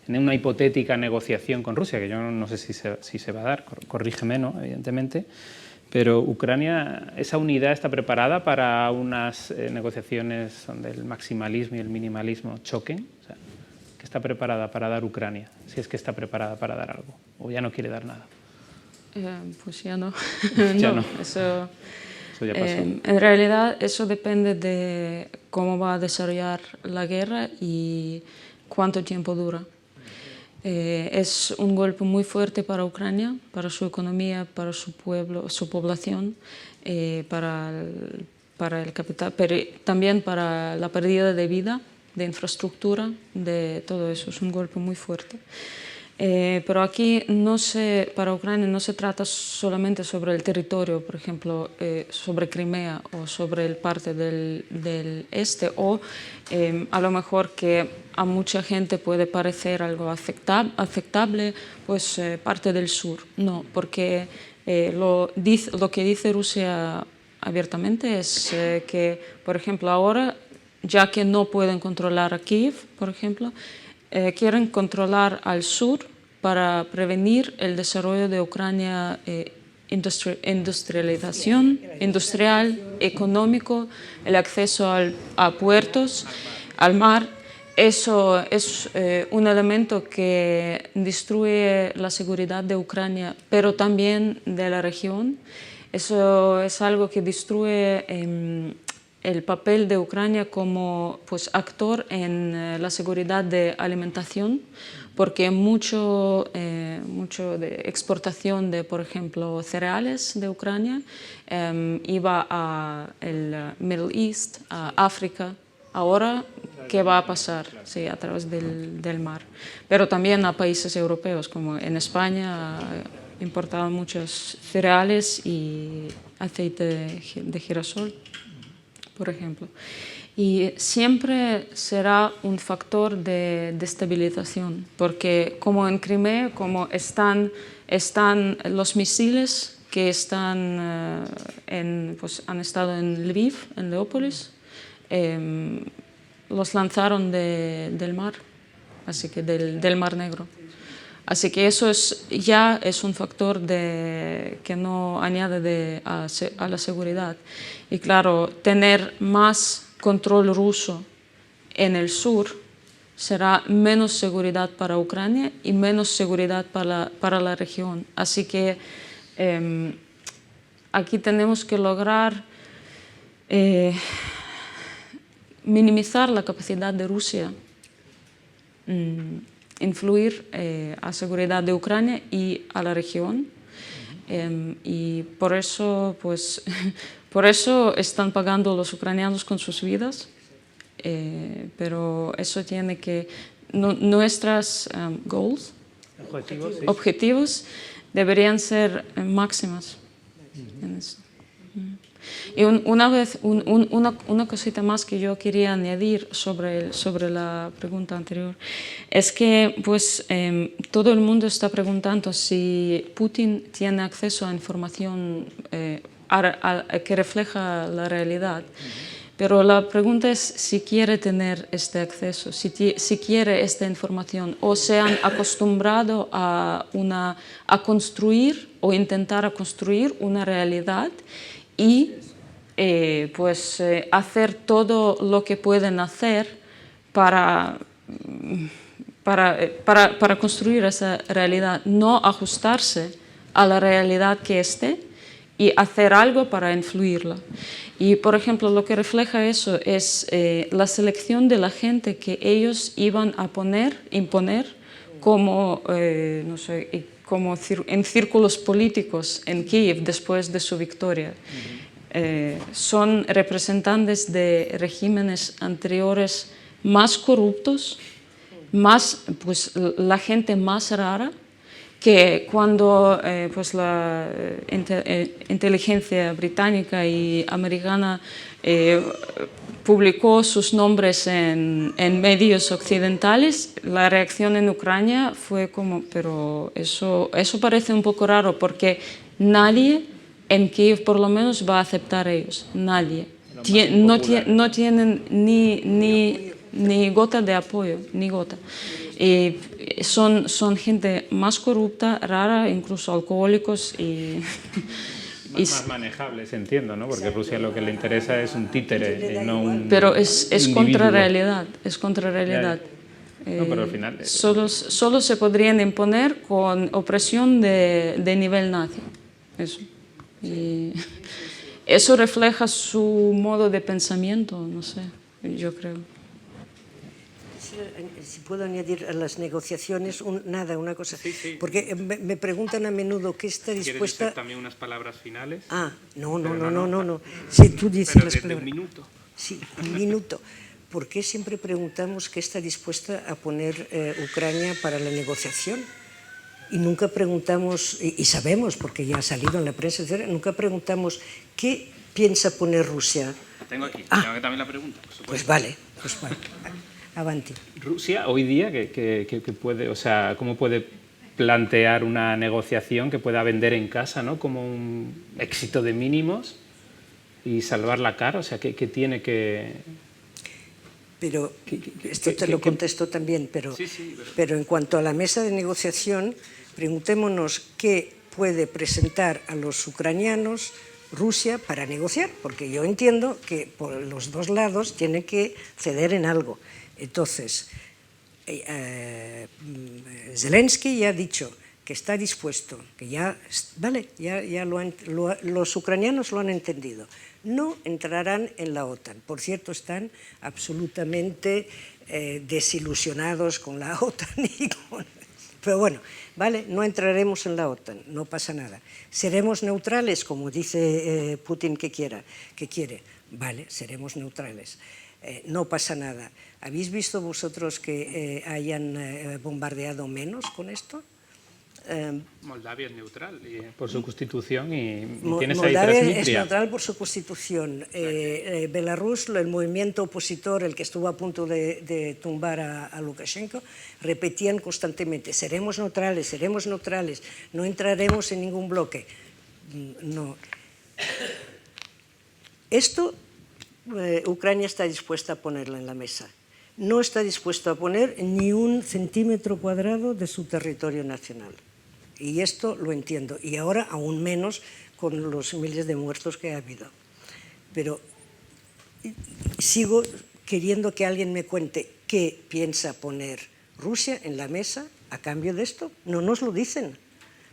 Speaker 2: en una hipotética negociación con Rusia, que yo no sé si se va a dar, corrígeme, ¿no? Evidentemente, pero Ucrania, esa unidad está preparada para unas negociaciones donde el maximalismo y el minimalismo choquen? O sea, ¿está preparada para dar Ucrania? Si es que está preparada para dar algo, o ya no quiere dar nada.
Speaker 4: Pues ya no.
Speaker 2: Ya no.
Speaker 4: Eso
Speaker 2: ya pasó.
Speaker 4: En realidad eso depende de cómo va a desarrollar la guerra y cuánto tiempo dura. Es un golpe muy fuerte para Ucrania, para su economía, para su pueblo, su población, para el capital, pero también para la pérdida de vida, de infraestructura, de todo eso. Es un golpe muy fuerte. Pero aquí para Ucrania no se trata solamente sobre el territorio, por ejemplo, sobre Crimea o sobre el parte del este, o a lo mejor que a mucha gente puede parecer algo aceptable, pues parte del sur. No, porque lo que dice Rusia abiertamente es que, por ejemplo, ahora, ya que no pueden controlar a Kiev, por ejemplo, quieren controlar al sur para prevenir el desarrollo de Ucrania, industrialización, industrial, económico, el acceso a puertos, al mar. Eso es un elemento que destruye la seguridad de Ucrania, pero también de la región. Eso es algo que destruye el papel de Ucrania como actor en la seguridad de alimentación, porque mucho de exportación de, por ejemplo, cereales de Ucrania iba al Middle East, a África. Ahora, ¿qué va a pasar? Sí, a través del mar. Pero también a países europeos, como en España, importaban muchos cereales y aceite de girasol, por ejemplo. Y siempre será un factor de destabilización, porque como en Crimea, como están los misiles que han estado en Lviv, en Leópolis, los lanzaron del mar, así que del Mar Negro. Así que eso ya es un factor que no añade a la seguridad. Y claro, tener más control ruso en el sur será menos seguridad para Ucrania y menos seguridad para la región. Así que aquí tenemos que lograr minimizar la capacidad de Rusia, influir a la seguridad de Ucrania y a la región. Y por eso, por eso están pagando los ucranianos con sus vidas. Pero eso tiene que... nuestras goals, objetivos deberían ser máximas. En eso. Y una cosita más que yo quería añadir sobre la pregunta anterior es que pues, todo el mundo está preguntando si Putin tiene acceso a información que refleja la realidad. Pero la pregunta es si quiere tener este acceso, si quiere esta información, o se han acostumbrado a construir o intentar construir una realidad y hacer todo lo que pueden hacer para construir esa realidad, no ajustarse a la realidad que esté y hacer algo para influirla. Y, por ejemplo, lo que refleja eso es la selección de la gente que ellos iban a imponer como, no sé, como en círculos políticos en Kiev después de su victoria. Son representantes de regímenes anteriores más corruptos, pues, la gente más rara, que cuando pues la inteligencia británica y americana publicó sus nombres en medios occidentales, la reacción en Ucrania fue como, pero eso parece un poco raro porque nadie en Kiev por lo menos va a aceptar a ellos, nadie. No tienen ni gota de apoyo, ni gota. Son gente más corrupta, rara, incluso alcohólicos y...
Speaker 2: más manejables, entiendo, ¿no? Porque a Rusia lo que le interesa es un títere, no un...
Speaker 4: Pero es contrarrealidad, es contrarrealidad.
Speaker 2: No, pero al final...
Speaker 4: Solo se podrían imponer con opresión de nivel nazi. Eso. Y eso refleja su modo de pensamiento, no sé, yo creo.
Speaker 5: Si puedo añadir a las negociaciones, una cosa, sí. Porque me preguntan a menudo qué está dispuesta...
Speaker 2: ¿Quieres decir también unas palabras finales?
Speaker 5: No. Si tú dices las palabras...
Speaker 2: un minuto.
Speaker 5: Sí, un minuto. ¿Por qué siempre preguntamos qué está dispuesta a poner Ucrania para la negociación? Y nunca preguntamos, y sabemos, porque ya ha salido en la prensa, nunca preguntamos qué piensa poner Rusia.
Speaker 2: La tengo aquí, tengo también la pregunta, por supuesto.
Speaker 5: Pues vale. Avanti.
Speaker 2: Rusia hoy día, que puede, o sea, ¿cómo puede plantear una negociación que pueda vender en casa, ¿no? Como un éxito de mínimos y salvar la cara? O sea, ¿qué tiene que...?
Speaker 5: Pero esto te lo contesto también, pero en cuanto a la mesa de negociación, preguntémonos qué puede presentar a los ucranianos Rusia para negociar, porque yo entiendo que por los dos lados tiene que ceder en algo. Entonces, Zelensky ya ha dicho que está dispuesto, que ya los ucranianos lo han entendido. No entrarán en la OTAN. Por cierto, están absolutamente desilusionados con la OTAN. Pero bueno, vale, no entraremos en la OTAN, no pasa nada. ¿Seremos neutrales, como dice Putin que quiere? Vale, seremos neutrales. No pasa nada. ¿Habéis visto vosotros que hayan bombardeado menos con esto?
Speaker 2: Moldavia es neutral por su constitución y tienes ahí
Speaker 5: Moldavia
Speaker 2: Transnistria.
Speaker 5: es neutral por su constitución. Belarus, el movimiento opositor, el que estuvo a punto de tumbar a Lukashenko, repetían constantemente: seremos neutrales, no entraremos en ningún bloque. No. Esto Ucrania está dispuesta a ponerlo en la mesa, no está dispuesto a poner ni un centímetro cuadrado de su territorio nacional. Y esto lo entiendo, y ahora aún menos con los miles de muertos que ha habido. Pero sigo queriendo que alguien me cuente qué piensa poner Rusia en la mesa a cambio de esto. No nos lo dicen.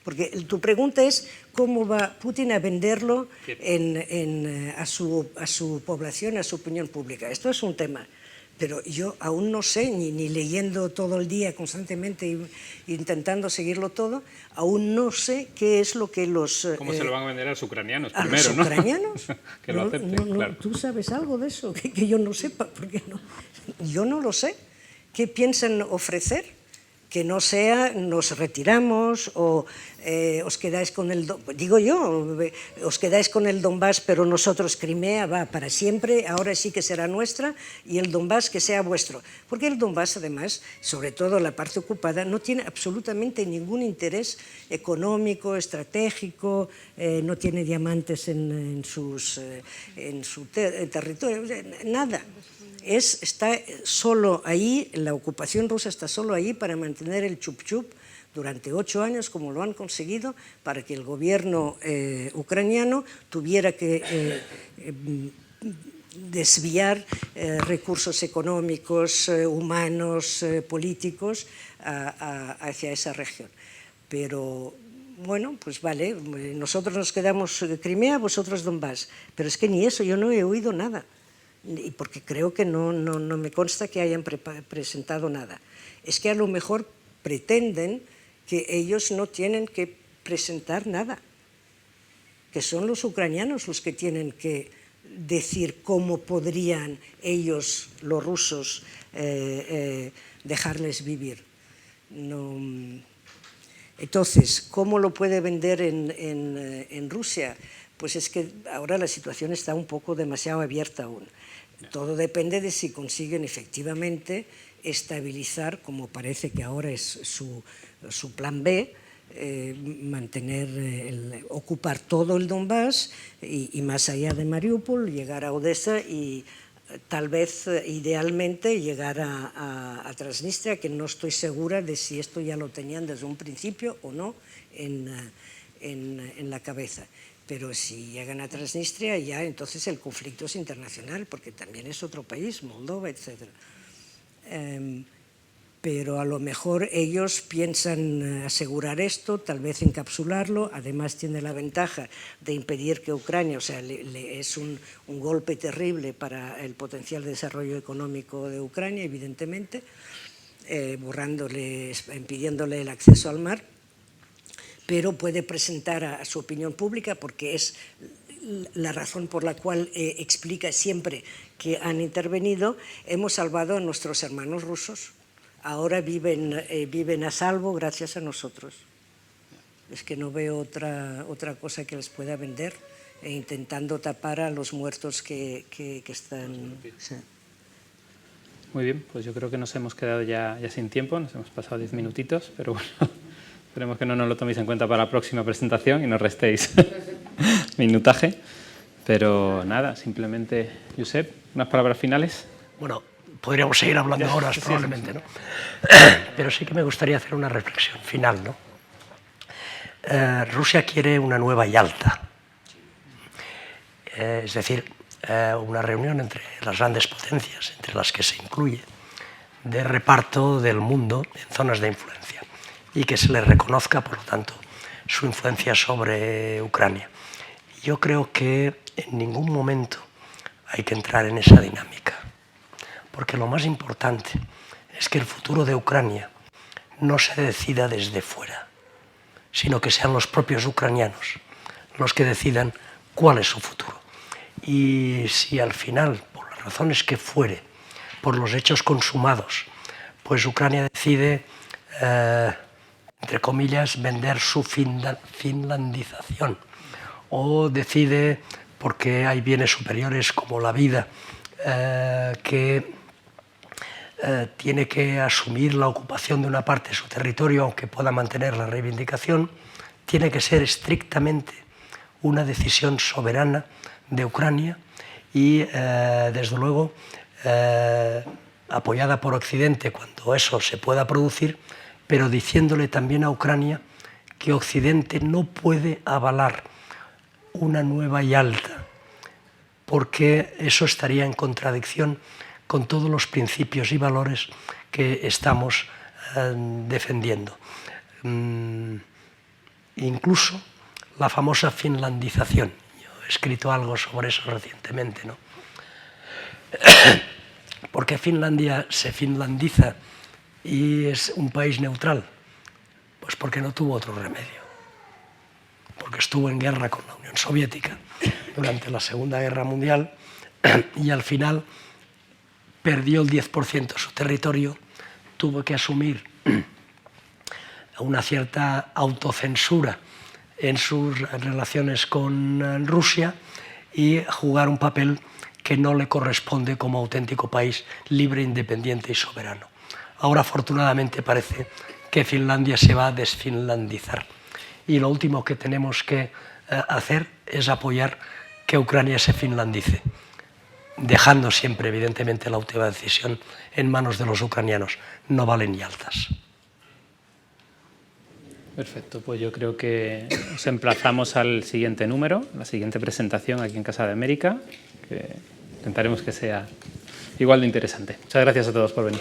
Speaker 5: Porque tu pregunta es cómo va Putin a venderlo a su población, a su opinión pública. Esto es un tema. Pero yo aún no sé, ni leyendo todo el día constantemente intentando seguirlo todo, aún no sé qué es lo que los...
Speaker 2: ¿Cómo se lo van a vender a los ucranianos primero,
Speaker 5: ¿A los ucranianos?
Speaker 2: Que lo acepten, claro.
Speaker 5: ¿Tú sabes algo de eso? Que yo no sepa, porque yo no lo sé. ¿Qué piensan ofrecer? Que no sea nos retiramos o os quedáis con el... Digo yo, os quedáis con el Donbass, pero nosotros Crimea va para siempre, ahora sí que será nuestra, y el Donbass que sea vuestro. Porque el Donbass, además, sobre todo la parte ocupada, no tiene absolutamente ningún interés económico, estratégico, no tiene diamantes en su territorio, nada. Está solo ahí, la ocupación rusa está solo ahí para mantener el chup-chup durante 8 años, como lo han conseguido, para que el gobierno ucraniano tuviera que desviar recursos económicos, humanos, políticos hacia esa región. Pero bueno, pues vale, nosotros nos quedamos Crimea, vosotros Donbass, pero es que ni eso, yo no he oído nada. Y porque creo que no me consta que hayan presentado nada. Es que a lo mejor pretenden que ellos no tienen que presentar nada, que son los ucranianos los que tienen que decir cómo podrían ellos, los rusos, dejarles vivir. No. Entonces, ¿cómo lo puede vender en Rusia? Pues es que ahora la situación está un poco demasiado abierta aún. Todo depende de si consiguen efectivamente estabilizar, como parece que ahora es su plan B, ocupar todo el Donbass y más allá de Mariupol, llegar a Odessa y tal vez, idealmente, llegar a Transnistria, que no estoy segura de si esto ya lo tenían desde un principio o no en la cabeza. Pero si llegan a Transnistria, ya entonces el conflicto es internacional, porque también es otro país, Moldova, etc. Pero a lo mejor ellos piensan asegurar esto, tal vez encapsularlo. Además tiene la ventaja de impedir que Ucrania, o sea, es un golpe terrible para el potencial de desarrollo económico de Ucrania, evidentemente, impidiéndole el acceso al mar, pero puede presentar a su opinión pública, porque es la razón por la cual explica siempre que han intervenido. Hemos salvado a nuestros hermanos rusos, ahora viven a salvo gracias a nosotros. Es que no veo otra cosa que les pueda vender, intentando tapar a los muertos que están... Sí.
Speaker 2: Muy bien, pues yo creo que nos hemos quedado ya sin tiempo, nos hemos pasado 10 minutitos, pero bueno, esperemos que no nos lo toméis en cuenta para la próxima presentación y nos restéis minutaje. Pero nada, simplemente, Josep, unas palabras finales.
Speaker 3: Bueno, podríamos seguir hablando horas probablemente, ¿no? Pero sí que me gustaría hacer una reflexión final, ¿no? Rusia quiere una nueva Yalta, es decir, una reunión entre las grandes potencias, entre las que se incluye, de reparto del mundo en zonas de influencia y que se le reconozca, por lo tanto, su influencia sobre Ucrania. Yo creo que en ningún momento hay que entrar en esa dinámica, porque lo más importante es que el futuro de Ucrania no se decida desde fuera, sino que sean los propios ucranianos los que decidan cuál es su futuro. Y si al final, por las razones que fuere, por los hechos consumados, pues Ucrania decide, entre comillas, vender su finlandización, o decide, porque hay bienes superiores como la vida, que tiene que asumir la ocupación de una parte de su territorio, aunque pueda mantener la reivindicación, tiene que ser estrictamente una decisión soberana de Ucrania y, desde luego, apoyada por Occidente cuando eso se pueda producir, pero diciéndole también a Ucrania que Occidente no puede avalar una nueva Yalta, porque eso estaría en contradicción con todos los principios y valores que estamos defendiendo. Incluso la famosa finlandización. Yo he escrito algo sobre eso recientemente, ¿no? ¿Por qué Finlandia se finlandiza y es un país neutral? Pues porque no tuvo otro remedio. Porque estuvo en guerra con la Unión Soviética durante la Segunda Guerra Mundial y al final perdió el 10% de su territorio, tuvo que asumir una cierta autocensura en sus relaciones con Rusia y jugar un papel que no le corresponde como auténtico país libre, independiente y soberano. Ahora, afortunadamente, parece que Finlandia se va a desfinlandizar. Y lo último que tenemos que hacer es apoyar que Ucrania se finlandice, dejando siempre, evidentemente, la última decisión en manos de los ucranianos. No valen Yaltas.
Speaker 2: Perfecto, pues yo creo que os emplazamos al siguiente número, la siguiente presentación aquí en Casa de América, que intentaremos que sea igual de interesante. Muchas gracias a todos por venir.